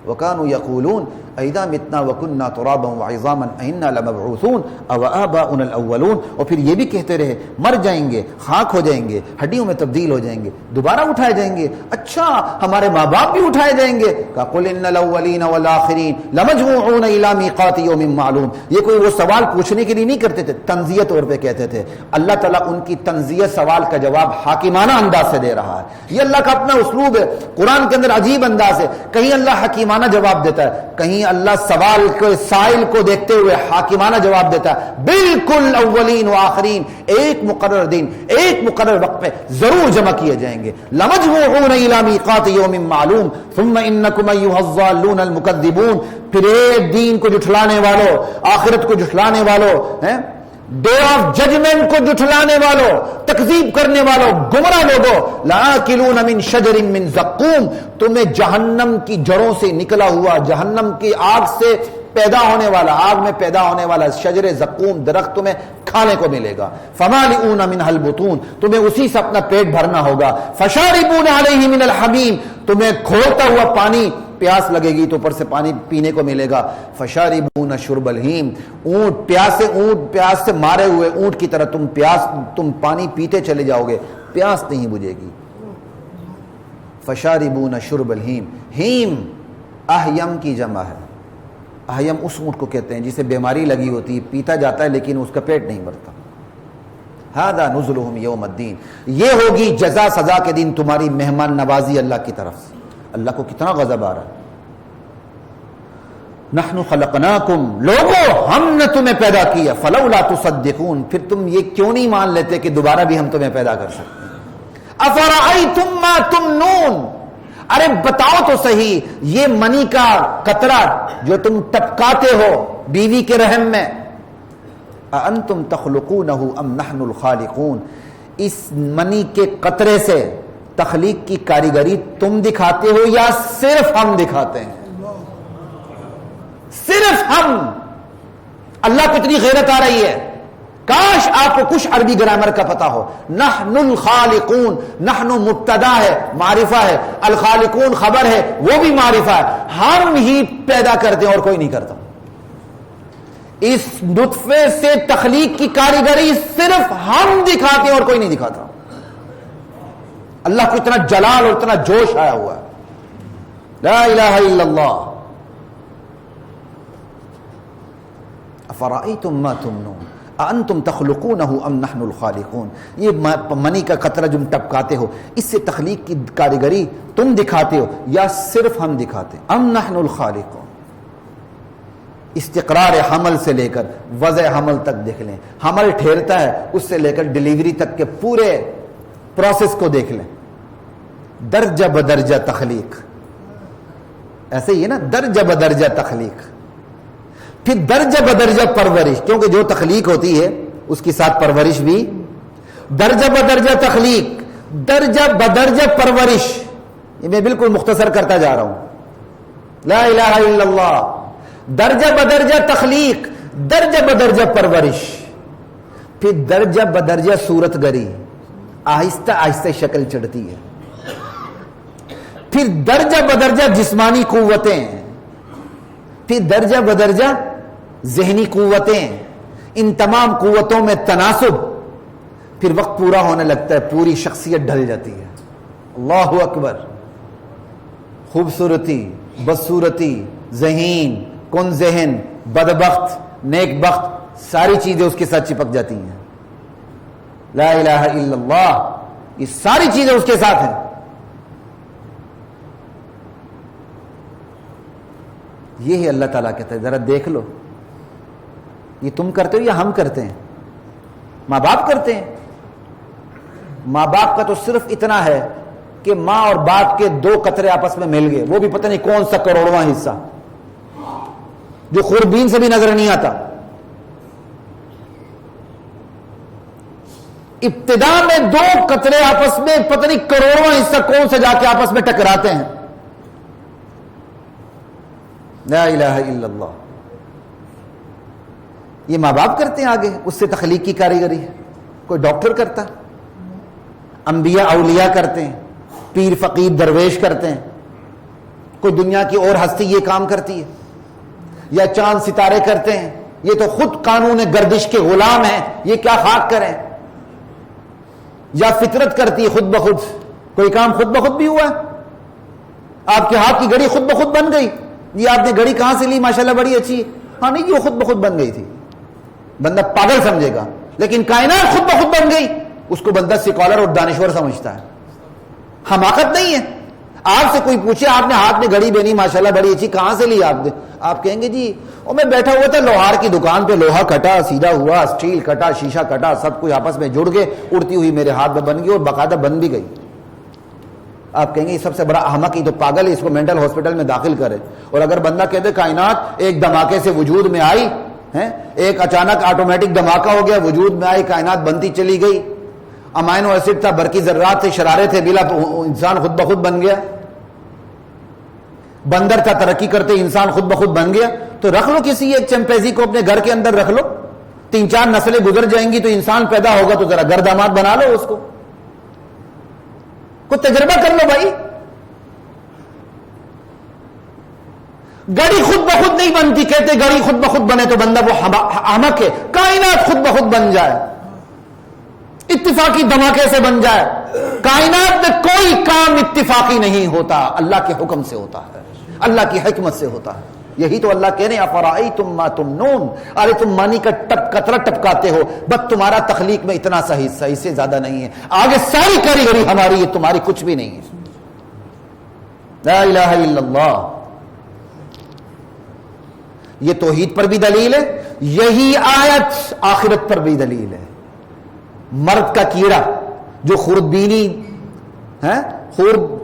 وَكَانُوا يَقُولُونَ أَإِذَا مِتْنَا وَكُنَّا تُرَابًا وَعِظَامًا أَإِنَّا لَمَبْعُوثُونَ أَوْ آبَاؤُنَا الْأَوَّلُونَ. اور پھر یہ بھی کہتے رہے مر جائیں گے, خاک ہو جائیں گے, ہڈیوں میں تبدیل ہو جائیں گے, دوبارہ اٹھائے جائیں گے. اچھا ہمارے ماں باپ بھی اٹھائے جائیں گے. قُلْ إِنَّ الْأَوَّلِينَ وَالْآخِرِينَ لَمَجْمُوعُونَ إِلَىٰ مِيقَاتِ يَوْمٍ مَّعْلُومٍ. یہ کوئی وہ سوال پوچھنے کے لیے نہیں کرتے تھے, تنزیہ طور پہ کہتے تھے. اللہ تعالیٰ ان کی تنزیہ سوال کا جواب حاکمانہ انداز سے دے رہا ہے. یہ اللہ کا اپنا اسلوب ہے. قرآن کے اندر عجیب انداز ہے. کہیں اللہ حکیمانہ جواب دیتا ہے, کہیں اللہ سوال کو سائل کو دیکھتے ہوئے حاکمانہ جواب دیتا ہے. بالکل اولین و آخرین ایک مقرر دن ایک مقرر وقت پہ ضرور جمع کیے جائیں گے. لمجموعون الی میقات یوم معلوم ثم انکم ایھا الضالون المکذبون. پھر ایک دین کو جھٹلانے والوں, آخرت کو جھٹلانے والوں, ڈے آف ججمنٹ کو جھٹلانے والوں, تکذیب کرنے والوں, گمراہ لوگوں, لآکلون من شجر من زقوم. تمہیں جہنم کی جڑوں سے نکلا ہوا, جہنم کی آگ سے پیدا ہونے والا, آگ میں پیدا ہونے والا شجر زقوم درخت تمہیں کھانے کو ملے گا. فمالئون منها البطون. تمہیں اسی سے اپنا پیٹ بھرنا ہوگا. فشاربون علیہ من الحمیم. تمہیں کھولتا ہوا پانی, پیاس لگے گی تو اوپر سے پانی پینے کو ملے گا. فشاربون شرب الہیم. اونٹ پیاس سے مارے ہوئے اونٹ کی طرح تم پانی پیتے چلے جاؤ گے, پیاس نہیں بجھے گی. فشاربون شرب الہیم. ہیم اہیم کی جمع ہے. اہیم اس اونٹ کو کہتے ہیں جسے بیماری لگی ہوتی ہے, پیتا جاتا ہے لیکن اس کا پیٹ نہیں بھرتا. ھذا نزلہم یوم الدین. یہ ہوگی جزا سزا کے دن تمہاری مہمان نوازی اللہ کی طرف سے. اللہ کو کتنا غضب آ رہا ہے. نحن خلقناکم, لوگو ہم نے تمہیں پیدا کیا. فلولا تصدقون. پھر تم یہ کیوں نہیں مان لیتے کہ دوبارہ بھی ہم تمہیں پیدا کر سکتے ہیں. افرأیتم ما تمنون. ارے بتاؤ تو صحیح, یہ منی کا قطرہ جو تم ٹپکاتے ہو بیوی کے رحم میں, اانتم تخلقونہ ام نحن الخالقون. اس منی کے قطرے سے تخلیق کی کاریگری تم دکھاتے ہو یا صرف ہم دکھاتے ہیں؟ صرف ہم. اللہ کو اتنی غیرت آ رہی ہے, کاش آپ کو کچھ عربی گرامر کا پتا ہو. نحن الخالقون, نحن مبتدا ہے, معرفہ ہے, الخالقون خبر ہے, وہ بھی معرفہ ہے. ہم ہی پیدا کرتے ہیں اور کوئی نہیں کرتا. اس نطفے سے تخلیق کی کاریگری صرف ہم دکھاتے ہیں اور کوئی نہیں دکھاتا. اللہ کو اتنا جلال اور اتنا جوش آیا ہوا ہے. لا الہ الا اللہ. افرأیتم ما تمنون انتم تخلقونہ ام نحن الخالقون. یہ منی کا قطرہ جو ٹپکاتے ہو, اس سے تخلیق کی کاریگری تم دکھاتے ہو یا صرف ہم دکھاتے ہیں؟ ام نحن الخالقون. استقرار حمل سے لے کر وضع حمل تک دیکھ لیں, حمل ٹھہرتا ہے اس سے لے کر ڈیلیوری تک کے پورے پروسیس کو دیکھ لیں. درجہ بدرجہ تخلیق، ایسے ہی ہے نا، درجہ بدرجہ تخلیق، پھر درجہ بدرجہ پرورش، کیونکہ جو تخلیق ہوتی ہے اس کے ساتھ پرورش بھی، درجہ بدرجہ تخلیق، درجہ بدرجہ پرورش، یہ میں بالکل مختصر کرتا جا رہا ہوں، لا الہ الا اللہ، درجہ بدرجہ تخلیق، درجہ بدرجہ پرورش، پھر درجہ بدرجہ صورت گری، آہستہ آہستہ شکل چڑھتی ہے، پھر درجہ بدرجہ جسمانی قوتیں، پھر درجہ بدرجہ ذہنی قوتیں، ان تمام قوتوں میں تناسب، پھر وقت پورا ہونے لگتا ہے، پوری شخصیت ڈھل جاتی ہے۔ اللہ اکبر، خوبصورتی، بدصورتی، ذہین، کن ذہن، بدبخت، نیک بخت، ساری چیزیں اس کے ساتھ چپک جاتی ہیں۔ لا الہ الا اللہ، یہ ساری چیزیں اس کے ساتھ ہیں۔ یہ اللہ تعالیٰ کہتا ہے ذرا دیکھ لو، یہ تم کرتے ہو یا ہم کرتے ہیں؟ ماں باپ کرتے ہیں۔ ماں باپ کا تو صرف اتنا ہے کہ ماں اور باپ کے دو قطرے آپس میں مل گئے، وہ بھی پتہ نہیں کون سا کروڑواں حصہ جو خوردبین سے بھی نظر نہیں آتا۔ ابتدا میں دو قطرے آپس میں پتہ نہیں کروڑواں حصہ کون سے جا کے آپس میں ٹکراتے ہیں۔ لا الہ الا اللہ، یہ ماں باپ کرتے ہیں، آگے اس سے تخلیق کی کاریگری ہے۔ کوئی ڈاکٹر کرتا، انبیاء اولیاء کرتے ہیں، پیر فقیر درویش کرتے ہیں، کوئی دنیا کی اور ہستی یہ کام کرتی ہے، یا چاند ستارے کرتے ہیں، یہ تو خود قانون گردش کے غلام ہیں، یہ کیا خاک کریں؟ یا فطرت کرتی ہے خود بخود، کوئی کام خود بخود بھی ہوا ہے؟ آپ کے ہاتھ کی گھڑی خود بخود بن گئی، یہ آپ نے گھڑی کہاں سے لی؟ ماشاءاللہ بڑی اچھی ہے، ہاں نہیں، یہ خود بخود بن گئی تھی۔ بندہ پاگل سمجھے گا، لیکن کائنات خود بخود بن گئی، اس کو بندہ سکالر اور دانشور سمجھتا ہے۔ حماقت نہیں ہے۔ آپ سے کوئی پوچھے آپ نے ہاتھ میں گھڑی بنی ماشاءاللہ بڑی اچھی، کہاں سے لی آپ نے؟ آپ کہیں گے جی اور میں بیٹھا ہوا تھا لوہار کی دکان پہ، لوہا کٹا، سیدھا ہوا، اسٹیل کٹا، شیشہ کٹا، سب کچھ آپس میں جڑ کے اڑتی ہوئی میرے ہاتھ میں بن گئی، اور باقاعدہ بن بھی گئی۔ آپ کہیں گے یہ سب سے بڑا احمق، یہ تو پاگل ہے، اس کو مینٹل ہاسپٹل میں داخل کرے۔ اور اگر بندہ کہتے کائنات ایک دھماکے سے وجود میں آئی ہے، ایک اچانک آٹومیٹک دھماکہ ہو گیا، وجود میں آئی، کائنات بنتی چلی گئی، امائنو ایسڈ تھا، برقی ذرات تھے، شرارے تھے، بلا انسان خود بخود بن گیا، بندر تھا، ترقی کرتے انسان خود بخود بن گیا، تو رکھ لو کسی ایک چمپینزی کو اپنے گھر کے اندر رکھ لو، 3-4 نسلیں گزر جائیں گی تو انسان پیدا ہوگا، تو ذرا گردامات بنا لو اس کو، کوئی تجربہ کر لو بھائی۔ گھڑی خود بخود نہیں بنتی، کہتے گھڑی خود بخود بنے تو بندہ وہ احمق ہے۔ کائنات خود بخود بن جائے، اتفاقی دھماکے سے بن جائے۔ کائنات میں کوئی کام اتفاقی نہیں ہوتا، اللہ کے حکم سے ہوتا ہے، اللہ کی حکمت سے ہوتا ہے۔ یہی تو اللہ کہہ رہے ہیں افرأیتم ما تمنون، ارے تم مانی کا قطرہ ٹپکاتے ہو، بس تمہارا تخلیق میں اتنا صحیح سے زیادہ نہیں ہے، آگے ساری کاریگری ہماری ہے، تمہاری کچھ بھی نہیں ہے۔ لا الہ الا اللہ، یہ توحید پر بھی دلیل ہے، یہی آیت آخرت پر بھی دلیل ہے۔ مرد کا کیڑا جو خوردبینی ہے،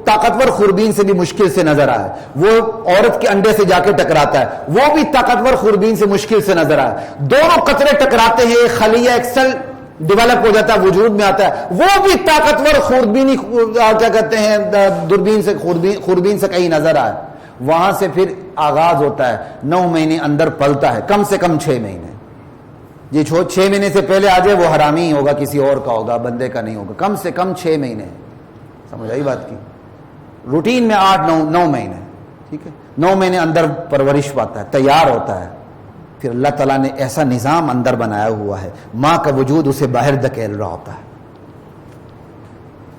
طاقتور خوربین سے بھی مشکل سے نظر آئے، وہ عورت کے انڈے سے جا کے ٹکراتا ہے، وہ بھی طاقتور خوربین سے مشکل سے نظر آئے، دونوں قطرے ٹکراتے ہیں، ایک خلیہ ایک سیل ڈیولپ ہو جاتا ہے، وجود میں آتا ہے، وہ بھی طاقتور خوربینی کیا کہتے ہیں دوربین سے خوربین سے کہیں نظر آئے، وہاں سے پھر آغاز ہوتا ہے، 9 مہینے اندر پلتا ہے، کم سے کم 6 مہینے، یہ 6 مہینے سے پہلے آ جائے وہ حرامی ہوگا، کسی اور کا ہوگا، بندے کا نہیں ہوگا، کم سے کم 6 مہینے، سمجھ آئی بات کی؟ روٹین میں 8-9 مہینے، ٹھیک ہے، 9 مہینے اندر پرورش پاتا ہے، تیار ہوتا ہے، پھر اللہ تعالیٰ نے ایسا نظام اندر بنایا ہوا ہے، ماں کا وجود اسے باہر دھکیل رہا ہوتا ہے۔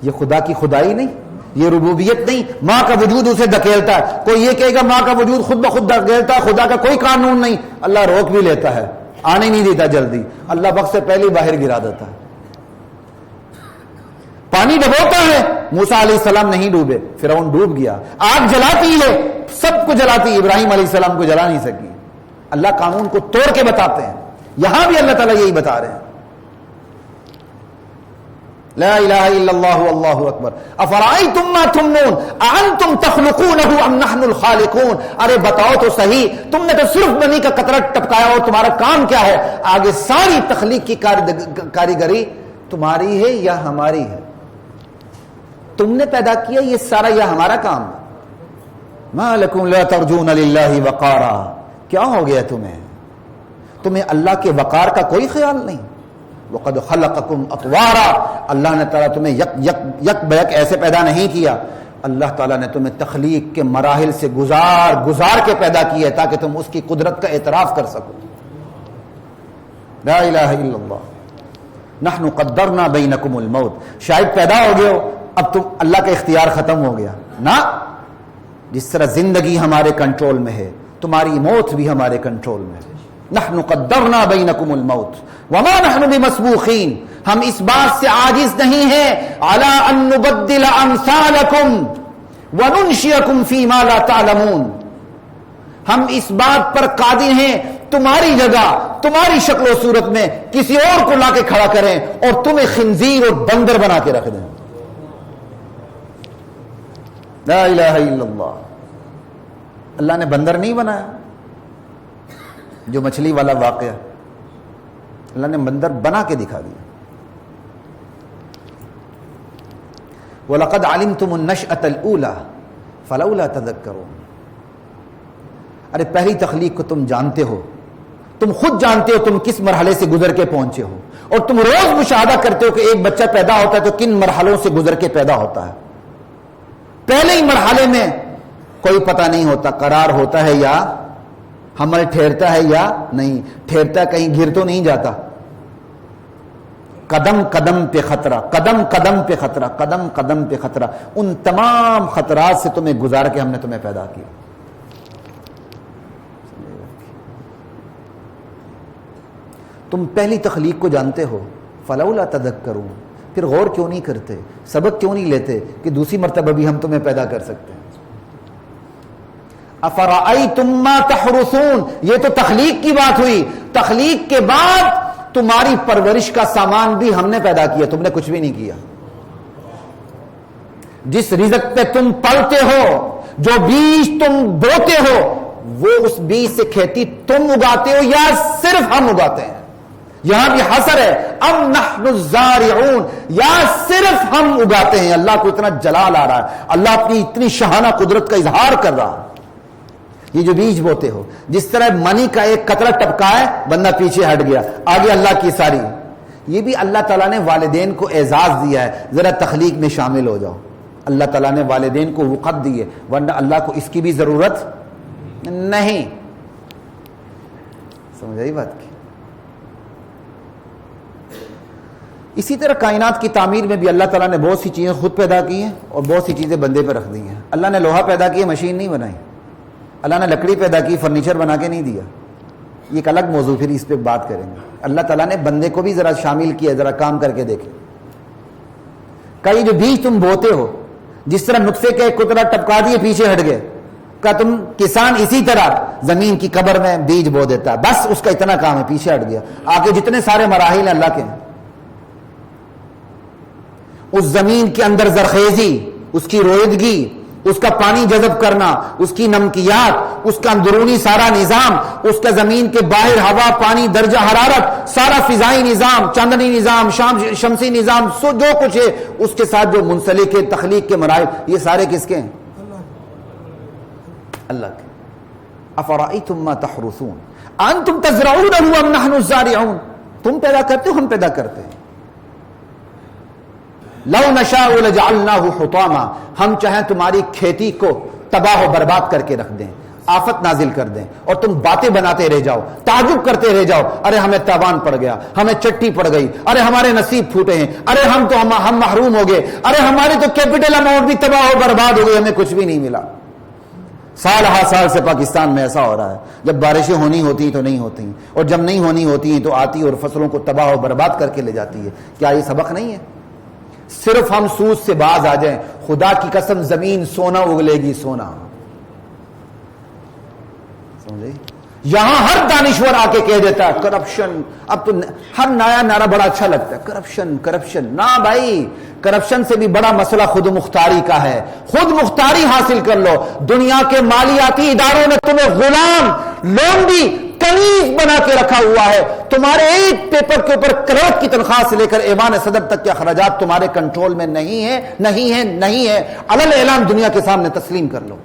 یہ خدا کی خدائی نہیں، یہ ربوبیت نہیں، ماں کا وجود اسے دھکیلتا ہے۔ کوئی یہ کہے گا ماں کا وجود خود بخود دھکیلتا ہے، خدا کا کوئی قانون نہیں، اللہ روک بھی لیتا ہے، آنے نہیں دیتا جلدی، اللہ وقت سے پہلے باہر گرا دیتا ہے۔ پانی ڈبوتا ہے، موسیٰ علیہ السلام نہیں ڈوبے، فرعون ڈوب گیا، آگ جلاتی ہے، سب کو جلاتی ہے، ابراہیم علیہ السلام کو جلا نہیں سکی، اللہ قانون کو توڑ کے بتاتے ہیں، یہاں بھی اللہ تعالیٰ یہی بتا رہے ہیں۔ لا الہ الا اللہ واللہ اکبر. افرأیتم ما تمنون اانتم تخلقونہ ام نحن الخالقون. ارے بتاؤ تو صحیح, تم نے تو صرف منی کا قطرہ ٹپکایا اور تمہارا کام کیا ہے؟ آگے ساری تخلیق کی کاریگری تمہاری ہے یا ہماری ہے؟ تم نے پیدا کیا یہ سارا یا ہمارا کام ہے؟ ما لکم لا ترجون للہ وقارا. کیا ہو گیا تمہیں اللہ کے وقار کا کوئی خیال نہیں؟ وقد خلقکم اطوارا. اللہ نے تعالیٰ تمہیں یک بیک ایسے پیدا نہیں کیا. اللہ تعالیٰ نے تمہیں تخلیق کے مراحل سے گزار کے پیدا کیا ہے تاکہ تم اس کی قدرت کا اعتراف کر سکو. لا الہ الا اللہ. نحن قدرنا بینکم الموت. شاید پیدا ہو گئے ہو, اب تم اللہ کا اختیار ختم ہو گیا نا. جس طرح زندگی ہمارے کنٹرول میں ہے, تمہاری موت بھی ہمارے کنٹرول میں ہے. نحن قدرنا بینکم الموت وما نحن بمسبوقین. ہم اس بات سے عاجز نہیں ہیں علی ان نبدل امثالکم وننشئکم فیما لا تعلمون. ہم اس بات پر قادر ہیں تمہاری جگہ, تمہاری شکل و صورت میں کسی اور کو لا کے کھڑا کریں اور تمہیں خنزیر اور بندر بنا کے رکھ دیں. لا الہ الا اللہ. اللہ نے بندر نہیں بنایا. جو مچھلی والا واقعہ, اللہ نے بندر بنا کے دکھا دیا. وَلَقَدْ عَلِمْتُمُ النَّشْأَةَ الْأُولَى فَلَوْلَا تَذَكَّرُونَ. ارے پہلی تخلیق کو تم جانتے ہو, تم خود جانتے ہو تم کس مرحلے سے گزر کے پہنچے ہو, اور تم روز مشاہدہ کرتے ہو کہ ایک بچہ پیدا ہوتا ہے تو کن مرحلوں سے گزر کے پیدا ہوتا ہے. پہلے ہی مرحلے میں کوئی پتہ نہیں ہوتا قرار ہوتا ہے یا حمل ٹھہرتا ہے یا نہیں ٹھہرتا, کہیں گر تو نہیں جاتا. قدم قدم پہ خطرہ, قدم قدم پہ خطرہ, قدم قدم پہ خطرہ. ان تمام خطرات سے تمہیں گزار کے ہم نے تمہیں پیدا کیا. تم پہلی تخلیق کو جانتے ہو, فلولا تذکرون. پھر غور کیوں نہیں کرتے, سبق کیوں نہیں لیتے کہ دوسری مرتبہ بھی ہم تمہیں پیدا کر سکتے ہیں. افرأیتم ما تحرثون. یہ تو تخلیق کی بات ہوئی. تخلیق کے بعد تمہاری پرورش کا سامان بھی ہم نے پیدا کیا, تم نے کچھ بھی نہیں کیا. جس رزق پہ تم پلتے ہو, جو بیج تم بوتے ہو, وہ اس بیج سے کھیتی تم اگاتے ہو یا صرف ہم اگاتے ہیں؟ یہاں بھی حصر ہے, ام نحن الزارعون, یا صرف ہم اگاتے ہیں. اللہ کو اتنا جلال آ رہا ہے, اللہ اپنی اتنی شاہانہ قدرت کا اظہار کر رہا ہے. یہ جو بیج بوتے ہو, جس طرح منی کا ایک قطرہ ٹپکا ہے, بندہ پیچھے ہٹ گیا, آگے اللہ کی ساری. یہ بھی اللہ تعالیٰ نے والدین کو اعزاز دیا ہے, ذرا تخلیق میں شامل ہو جاؤ. اللہ تعالیٰ نے والدین کو وقت دی ہے, ورنہ اللہ کو اس کی بھی ضرورت نہیں. سمجھ آئی بات کی؟ اسی طرح کائنات کی تعمیر میں بھی اللہ تعالیٰ نے بہت سی چیزیں خود پیدا کی ہیں اور بہت سی چیزیں بندے پہ رکھ دی ہیں. اللہ نے لوہا پیدا کیا, مشین نہیں بنائی. اللہ نے لکڑی پیدا کی, فرنیچر بنا کے نہیں دیا. یہ ایک الگ موضوع, پھر اس پہ بات کریں گے. اللہ تعالیٰ نے بندے کو بھی ذرا شامل کیا, ذرا کام کر کے دیکھیں. کئی جو بیج تم بوتے ہو, جس طرح نطفے کے قطرہ ٹپکا دیے پیچھے ہٹ گئے, کا تم کسان اسی طرح زمین کی قبر میں بیج بو دیتا ہے, بس اس کا اتنا کام ہے, پیچھے ہٹ گیا. آگے جتنے سارے مراحل ہیں اللہ کے ہیں. اس زمین کے اندر زرخیزی, اس کی رویدگی, اس کا پانی جذب کرنا, اس کی نمکیات, اس کا اندرونی سارا نظام, اس کا زمین کے باہر ہوا, پانی, درجہ حرارت, سارا فضائی نظام, چاندنی نظام, شمسی نظام, سو جو کچھ ہے اس کے ساتھ جو منسلک ہے تخلیق کے مراحل, یہ سارے کس کے ہیں؟ اللہ کے. افرأیتم ما تحرثون انتم تزرعونہ ام نحن الزارعون. تم پیدا کرتے ہو, ہم پیدا کرتے ہیں. لو نشاء لجعلناہ حطاما. ہم چاہیں تمہاری کھیتی کو تباہ و برباد کر کے رکھ دیں, آفت نازل کر دیں, اور تم باتیں بناتے رہ جاؤ, تعجب کرتے رہ جاؤ, ارے ہمیں تاوان پڑ گیا, ہمیں چٹی پڑ گئی, ارے ہمارے نصیب پھوٹے ہیں, ارے ہم محروم ہو گئے, ارے ہماری تو کیپٹل اماؤنٹ بھی تباہ و برباد ہو گئی, ہمیں کچھ بھی نہیں ملا. سال ہر سال سے پاکستان میں ایسا ہو رہا ہے. جب بارشیں ہونی ہوتی ہیں تو نہیں ہوتی ہیں, اور جب نہیں ہونی ہوتی ہیں تو آتی اور فصلوں کو تباہ و برباد کر کے لے جاتی ہے. کیا یہ سبق نہیں ہے؟ صرف ہم سود سے باز آ جائیں, خدا کی قسم زمین سونا اگلے گی, سونا. سمجھے؟ یہاں ہر دانشور آ کے کہہ دیتا ہے کرپشن. اب تو ہر نیا نعرہ بڑا اچھا لگتا ہے, کرپشن کرپشن. نہ بھائی, کرپشن سے بھی بڑا مسئلہ خود مختاری کا ہے. خود مختاری حاصل کر لو. دنیا کے مالیاتی اداروں نے تمہیں غلام, لونڈی, کنیز بنا کے رکھا ہوا ہے. تمہارے ایک پیپر کے اوپر کروڑ کی تنخواہ سے لے کر ایوان صدر تک کے اخراجات تمہارے کنٹرول میں نہیں ہے, نہیں ہے, نہیں ہے. علل اعلان دنیا کے سامنے تسلیم کر لو.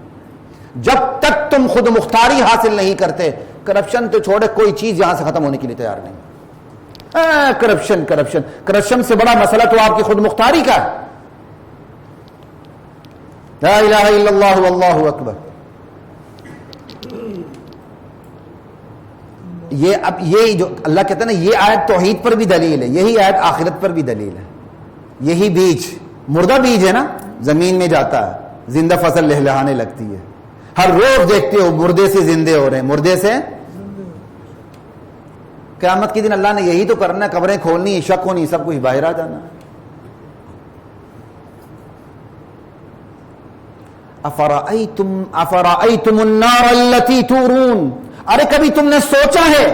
جب تک تم خود مختاری حاصل نہیں کرتے, کرپشن تو چھوڑے, کوئی چیز یہاں سے ختم ہونے کے لیے تیار نہیں. کرپشن کرپشن کرپشن سے بڑا مسئلہ تو آپ کی خود مختاری کا ہے. لا الہ الا اللہ واللہ اکبر. یہ جو اللہ کہتا ہے نا, یہ آیت توحید پر بھی دلیل ہے, یہی آیت آخرت پر بھی دلیل ہے. یہی بیج, مردہ بیج ہے نا, زمین میں جاتا ہے, زندہ فصل لہلہانے لگتی ہے. ہر روز دیکھتے ہو مردے سے زندے ہو رہے ہیں, مردے سے. قیامت کے دن اللہ نے یہی تو کرنا ہے, قبریں کھولنی, شک ہونی, سب کچھ باہر آ جانا. افرأیتم النار التی تورون, ارے کبھی تم نے سوچا ہے,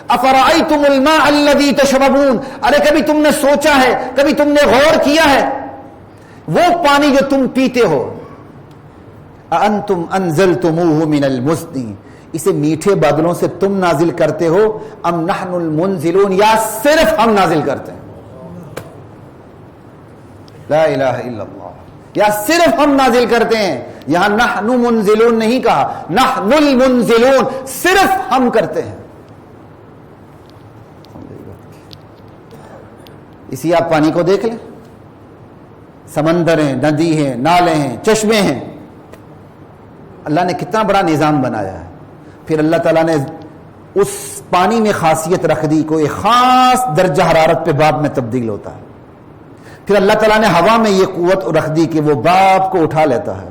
افرأیتم الماء الذی تشربون, ارے کبھی تم نے سوچا ہے, کبھی تم نے غور کیا ہے, وہ پانی جو تم پیتے ہو, انتم انزلتموہ من المزن, اسے میٹھے بادلوں سے تم نازل کرتے ہو, ام نحن المنزلون, یا صرف ہم نازل کرتے ہیں. لا الہ الا اللہ, یا صرف ہم نازل کرتے ہیں. یہاں نحن منزلون نہیں کہا, نحن المنزلون, صرف ہم کرتے ہیں. اسی آپ پانی کو دیکھ لیں, سمندر ہیں, ندی ہیں, نالے ہیں, چشمے ہیں. اللہ نے کتنا بڑا نظام بنایا ہے. پھر اللہ تعالیٰ نے اس پانی میں خاصیت رکھ دی, کوئی خاص درجہ حرارت پہ باب میں تبدیل ہوتا ہے. پھر اللہ تعالیٰ نے ہوا میں یہ قوت رکھ دی کہ وہ باپ کو اٹھا لیتا ہے.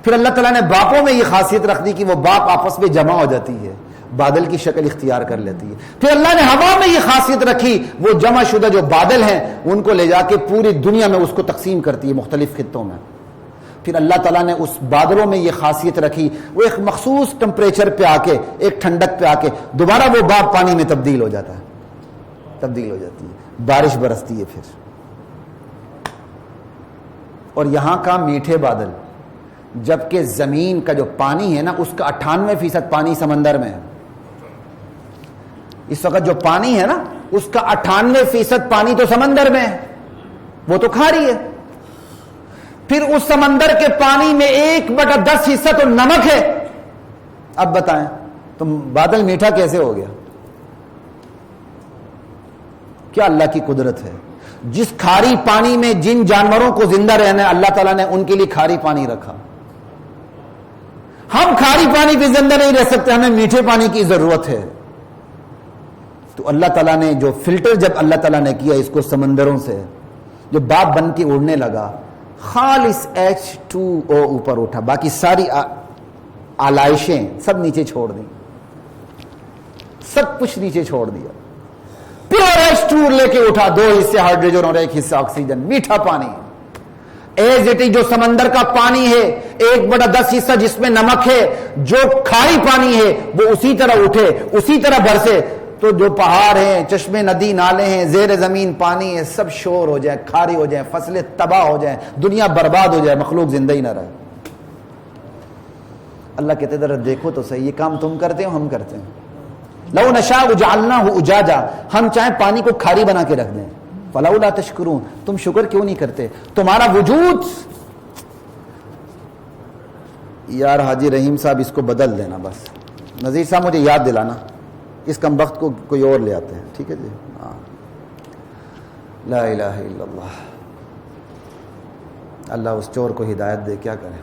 پھر اللہ تعالیٰ نے باپوں میں یہ خاصیت رکھ دی کہ وہ باپ آپس میں جمع ہو جاتی ہے, بادل کی شکل اختیار کر لیتی ہے. پھر اللہ نے ہوا میں یہ خاصیت رکھی, وہ جمع شدہ جو بادل ہیں ان کو لے جا کے پوری دنیا میں اس کو تقسیم کرتی ہے مختلف خطوں میں. پھر اللہ تعالیٰ نے اس بادلوں میں یہ خاصیت رکھی, وہ ایک مخصوص ٹمپریچر پہ آ کے, ایک ٹھنڈک پہ آ کے دوبارہ وہ باپ پانی میں تبدیل ہو جاتا ہے, تبدیل ہو جاتی ہے, بارش برستی ہے. پھر اور یہاں کا میٹھے بادل, جبکہ زمین کا جو پانی ہے نا اس کا 98% پانی سمندر میں ہے. اس وقت جو پانی ہے نا اس کا 98% پانی تو سمندر میں ہے, وہ تو کھاری ہے. پھر اس سمندر کے پانی میں 1/10 حصہ تو نمک ہے. اب بتائیں تو بادل میٹھا کیسے ہو گیا؟ کیا اللہ کی قدرت ہے. جس کھاری پانی میں جن جانوروں کو زندہ رہنا ہے اللہ تعالیٰ نے ان کے لیے کھاری پانی رکھا. ہم کھاری پانی پہ زندہ نہیں رہ سکتے, ہمیں میٹھے پانی کی ضرورت ہے. تو اللہ تعالیٰ نے جو فلٹر جب اللہ تعالیٰ نے کیا اس کو سمندروں سے, جو باپ بن کے اڑنے لگا, خالص H2O اوپر اٹھا, باقی ساری آلائشیں سب نیچے چھوڑ دیں, سب کچھ نیچے چھوڑ دیا. پیور H2 لے کے اٹھا, 2 حصے ہائیڈروجن اور 1 حصہ آکسیجن, میٹھا پانی. ایز اٹ از جو سمندر کا پانی ہے 1/10 حصہ جس میں نمک ہے, جو کھاری پانی ہے وہ اسی طرح اٹھے, اسی طرح برسے, تو جو پہاڑ ہیں, چشمے, ندی, نالے ہیں, زیر زمین پانی ہے, سب شور ہو جائے, کھاری ہو جائے, فصلیں تباہ ہو جائیں, دنیا برباد ہو جائے, مخلوق زندہ ہی نہ رہے. اللہ کہتے ذرا دیکھو تو صحیح, یہ کام تم کرتے ہو, ہم کرتے ہیں. لو نشاء جعلناہ اجاجا, ہم چاہیں پانی کو کھاری بنا کے رکھ دیں. فلولا تشکرون, تم شکر کیوں نہیں کرتے؟ تمہارا وجود, یار حاجی رحیم صاحب اس کو بدل دینا بس, نذیر صاحب مجھے یاد دلانا, اس کم وقت کو کوئی اور لے آتے ہیں, ٹھیک ہے جی. ہاں, لا الہ الا اللہ. اللہ اس چور کو ہدایت دے, کیا کریں.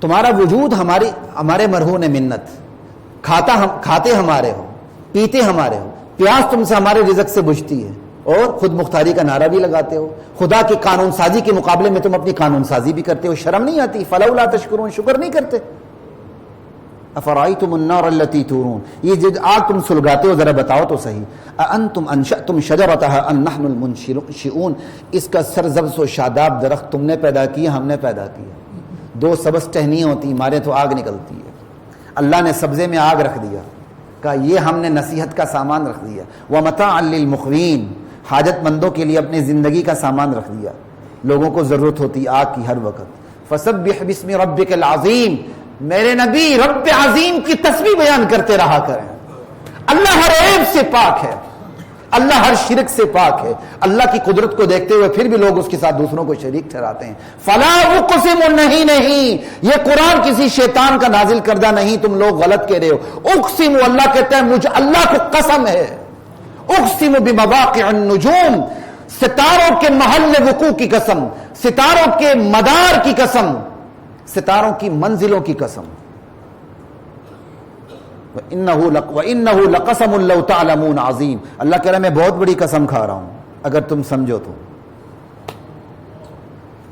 تمہارا وجود ہمارے مرہون منت, کھاتے ہمارے ہو, پیتے ہمارے ہو, پیاس تم سے ہمارے رزق سے بجھتی ہے, اور خود مختاری کا نعرہ بھی لگاتے ہو. خدا کی قانون سازی کے مقابلے میں تم اپنی قانون سازی بھی کرتے ہو, شرم نہیں آتی؟ فلولا تشکرون, شکر نہیں کرتے؟ افرأیتم النار التی تورون, یہ جو آگ تم سلگاتے ہو ذرا بتاؤ تو صحیح. اانتم انشأتم شجرتها ام نحن المنشئون, اس کا سرسبز و شاداب درخت تم نے پیدا کیا, ہم نے پیدا کیا. 2 سبز ٹہنیاں ہوتی, مارے تو آگ نکلتی ہے. اللہ نے سبزے میں آگ رکھ دیا، کہا یہ ہم نے نصیحت کا سامان رکھ دیا، وَمَتَاعًا لِّلْمُقْوِينَ، حاجت مندوں کے لیے اپنی زندگی کا سامان رکھ دیا، لوگوں کو ضرورت ہوتی آگ کی ہر وقت۔ فَسَبِّحْ بِاسْمِ رَبِّكَ الْعَظِيمِ، میرے نبی رب عظیم کی تسبیح بیان کرتے رہا کریں۔ اللہ ہر عیب سے پاک ہے، اللہ ہر شرک سے پاک ہے۔ اللہ کی قدرت کو دیکھتے ہوئے پھر بھی لوگ اس کے ساتھ دوسروں کو شریک ٹھہراتے ہیں۔ فَلَا أُقْسِمُ، نہیں، یہ قرآن کسی شیطان کا نازل کردہ نہیں، تم لوگ غلط کہہ رہے ہو۔ اقسم، اللہ کہتا ہے مجھے اللہ کو قسم ہے، اقسم بمواقع النجوم، ستاروں کے محل وقوع کی قسم، ستاروں کے مدار کی قسم، ستاروں کی منزلوں کی قسم۔ وَإِنَّهُ لَقَسَمٌ لَوْ تَعْلَمُونَ عَظِيمٌ، اللہ کہہ رہا ہے میں بہت بڑی قسم کھا رہا ہوں اگر تم سمجھو تو۔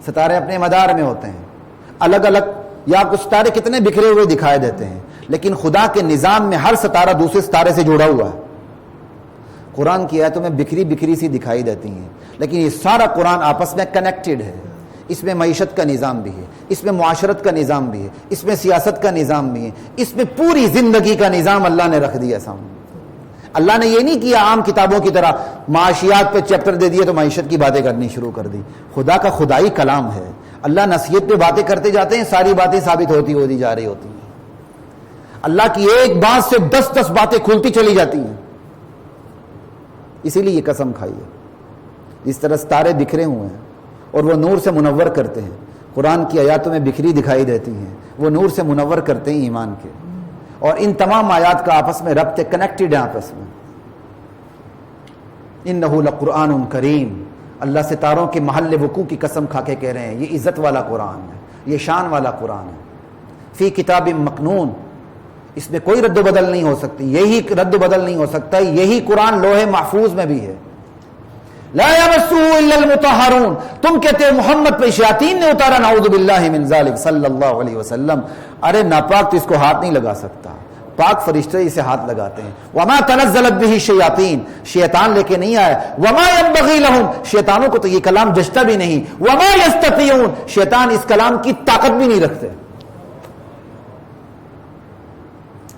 ستارے اپنے مدار میں ہوتے ہیں الگ الگ، یا آپ کو ستارے کتنے بکھرے ہوئے دکھائی دیتے ہیں، لیکن خدا کے نظام میں ہر ستارہ دوسرے ستارے سے جڑا ہوا ہے۔ قرآن کی آیتوں میں بکھری بکھری سی دکھائی دیتی ہیں، لیکن یہ سارا قرآن آپس میں کنیکٹڈ ہے۔ اس میں معیشت کا نظام بھی ہے، اس میں معاشرت کا نظام بھی ہے، اس میں سیاست کا نظام بھی ہے، اس میں پوری زندگی کا نظام اللہ نے رکھ دیا سامنے۔ اللہ نے یہ نہیں کیا عام کتابوں کی طرح معاشیات پہ چیپٹر دے دیے تو معیشت کی باتیں کرنی شروع کر دی۔ خدا کا خدائی کلام ہے، اللہ نصیحت پہ باتیں کرتے جاتے ہیں، ساری باتیں ثابت ہوتی جا رہی ہوتی ہیں۔ اللہ کی ایک بات سے 10 باتیں کھلتی چلی جاتی ہیں، اسی لیے یہ قسم کھائی ہے۔ جس طرح ستارے بکھرے ہوئے ہیں اور وہ نور سے منور کرتے ہیں، قرآن کی آیاتوں میں بکھری دکھائی دیتی ہیں، وہ نور سے منور کرتے ہیں ایمان کے، اور ان تمام آیات کا آپس میں ربط کنیکٹڈ ہے آپس میں۔ انہ لقرآن کریم، اللہ ستاروں کے محل وقوع کی قسم کھا کے کہہ رہے ہیں یہ عزت والا قرآن ہے، یہ شان والا قرآن ہے۔ فی کتاب مکنون، اس میں کوئی رد و بدل نہیں ہو سکتی، یہی رد و بدل نہیں ہو سکتا، یہی قرآن لوح محفوظ میں بھی ہے۔ لا یمسہ الا المطہرون، تم کہتے ہو محمد پہ شیاطین نے اتارا، نعوذ باللہ من ذالک صلی اللہ علیہ وسلم۔ ارے ناپاک تو اس کو ہاتھ نہیں لگا سکتا، پاک فرشتے اسے ہاتھ لگاتے ہیں۔ وما تنزلت به الشیاطین، شیطان لے کے نہیں آیا۔ وما ينبغی لهم، شیطانوں کو تو یہ کلام جچتا بھی نہیں۔ وما یستطیعون، شیطان اس کلام کی طاقت بھی نہیں رکھتے۔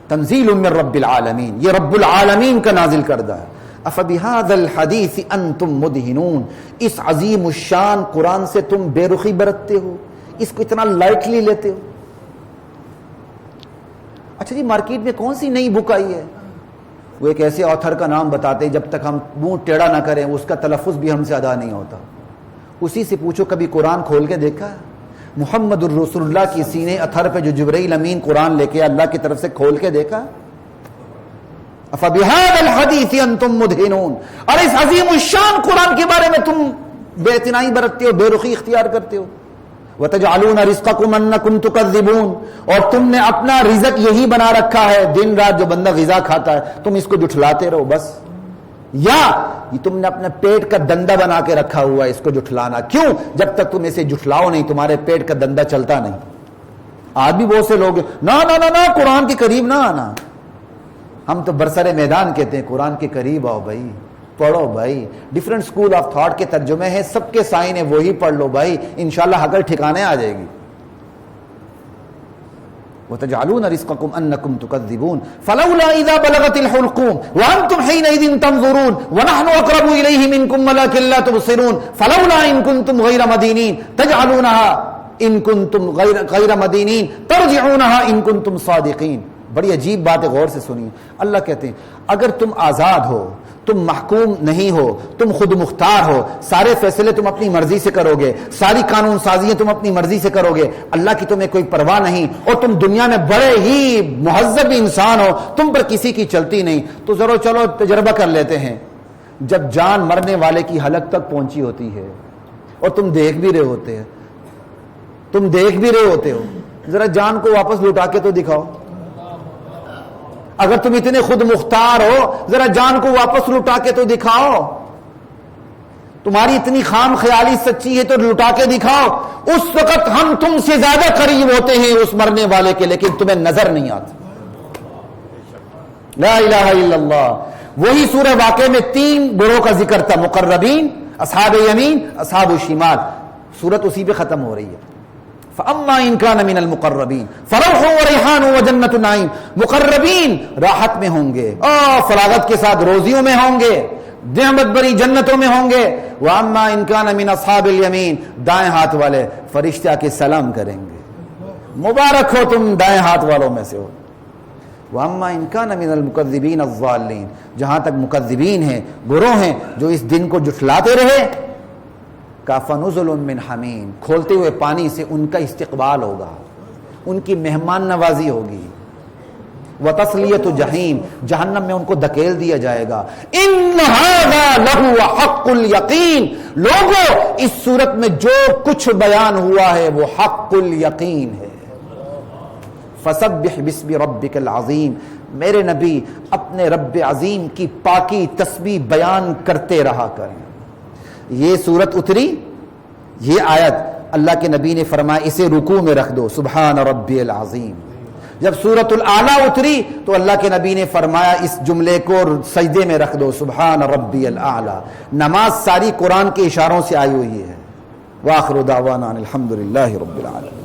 تنزیل من رب العالمین، یہ رب العالمین کا نازل کردہ ہے۔ افبہذا الحدیث انتم مدہنون، اس عظیم الشان قرآن سے تم بے رخی برتتے ہو، اس کو اتنا لائٹلی لیتے ہو۔ اچھا جی، مارکیٹ میں کون سی نئی بک آئی ہے؟ وہ ایک ایسے آتھر کا نام بتاتے جب تک ہم منہ ٹیڑھا نہ کریں اس کا تلفظ بھی ہم سے ادا نہیں ہوتا۔ اسی سے پوچھو کبھی قرآن کھول کے دیکھا ہے؟ محمد الرسول اللہ کی سینے اتھر پہ جو جبرائیل امین قرآن لے کے اللہ کی طرف سے کھول کے دیکھا؟ افبہذا الحدیث انتم مدہنون، اور اس عظیم الشان قرآن کے بارے میں تم بے اعتنائی برتتے ہو، بے رخی اختیار کرتے ہو۔ وَتَجْعَلُونَ رِزْقَكُمْ أَنَّكُمْ تُكَذِّبُونَ، اور تم نے اپنا رزق یہی بنا رکھا ہے، دن رات جو بندہ غذا کھاتا ہے تم اس کو جھٹلاتے رہو بس، یا یہ تم نے اپنا پیٹ کا دندہ بنا کے رکھا ہوا ہے اس کو جھٹلانا۔ کیوں؟ جب تک تم اسے جھٹلاؤ نہیں تمہارے پیٹ کا دندہ چلتا نہیں۔ آج بھی بہت سے لوگ نہ قرآن کے قریب نہ آنا، ہم تو برسر میدان کہتے ہیں قرآن کے قریب آؤ بھائی، پڑھو بھائی۔ ڈیفرنٹ سکول آف تھاٹ کے ترجمے ہیں، سب کے سائن ہیں، وہی پڑھ لو بھائی، انشاءاللہ حقل ٹھکانے آ جائے گی۔ وَتَجْعَلُونَ رِزْقَكُمْ أَنَّكُمْ تُكَذِّبُونَ فَلَوْلَا إِذَا بَلَغَتِ الْحُلْقُومَ وَأَنْتُمْ حِينَئِذٍ تَنظُرُونَ وَنَحْنُ أَقْرَبُ إِلَيْهِ مِنْكُمْ وَلَكِنْ لَا تُبْصِرُونَ فَلَوْلَا إِن كُنتُمْ غَيْرَ مَدِينِينَ تَجْعَلُونَهَا إِن كُنتُمْ غَيْرَ مَدِينِينَ تَرْجِعُونَهَا إِن كُنتُمْ صَادِقِينَ۔ بڑی عجیب بات ہے، غور سے سنیے۔ اللہ کہتے ہیں اگر تم آزاد ہو، تم محکوم نہیں ہو، تم خود مختار ہو، سارے فیصلے تم اپنی مرضی سے کرو گے، ساری قانون سازیاں تم اپنی مرضی سے کرو گے، اللہ کی تمہیں کوئی پرواہ نہیں، اور تم دنیا میں بڑے ہی مہذب انسان ہو، تم پر کسی کی چلتی نہیں، تو ضرور چلو تجربہ کر لیتے ہیں۔ جب جان مرنے والے کی حلق تک پہنچی ہوتی ہے اور تم دیکھ بھی رہے ہوتے ہو، ذرا جان کو واپس لوٹا کے تو دکھاؤ۔ اگر تم اتنے خود مختار ہو ذرا جان کو واپس لوٹا کے تو دکھاؤ۔ تمہاری اتنی خام خیالی سچی ہے تو لوٹا کے دکھاؤ۔ اس وقت ہم تم سے زیادہ قریب ہوتے ہیں اس مرنے والے کے، لیکن تمہیں نظر نہیں آتا۔ لا الہ الا اللہ۔ وہی سورہ واقعہ میں 3 گروہ کا ذکر تھا، مقربین، اصحاب یمین، اصحاب الشمال، سورت اسی پہ ختم ہو رہی ہے۔ فاما ان کان من المقربین فروح وریحان وجنت نعیم، مقربین راحت میں ہوں گے اور فراغت کے ساتھ روزیوں میں ہوں گے، نعمت بری جنتوں میں ہوں گے. واما ان کان من اصحاب الیمین، دائیں ہاتھ والے فرشتے آ کے سلام کریں گے، مبارک ہو تم دائیں ہاتھ والوں میں سے ہو. واما ان کان من المکذبین الضالین، جہاں تک مکذبین ہیں، گروہ ہیں جو اس دن کو جھٹلاتے رہے، کا فنزل من حمیم، کھولتے ہوئے پانی سے ان کا استقبال ہوگا، ان کی مہمان نوازی ہوگی. وتصلیۃ جہیم، جہنم میں ان کو دھکیل دیا جائے گا. ان ھذا لہو حق الیقین، لوگوں اس صورت میں جو کچھ بیان ہوا ہے وہ حق الیقین ہے. فسبح باسم ربک العظیم، میرے نبی اپنے رب عظیم کی پاکی تسبیح بیان کرتے رہا کریں. یہ صورت اتری، یہ آیت اللہ کے نبی نے فرمایا اسے رکوع میں رکھ دو، سبحان ربی العظیم. جب سورۃ الاعلیٰ اتری تو اللہ کے نبی نے فرمایا اس جملے کو سجدے میں رکھ دو، سبحان ربی الاعلیٰ. نماز ساری قرآن کے اشاروں سے آئی ہوئی ہے. وآخر دعوانا الحمد للہ رب العالمین.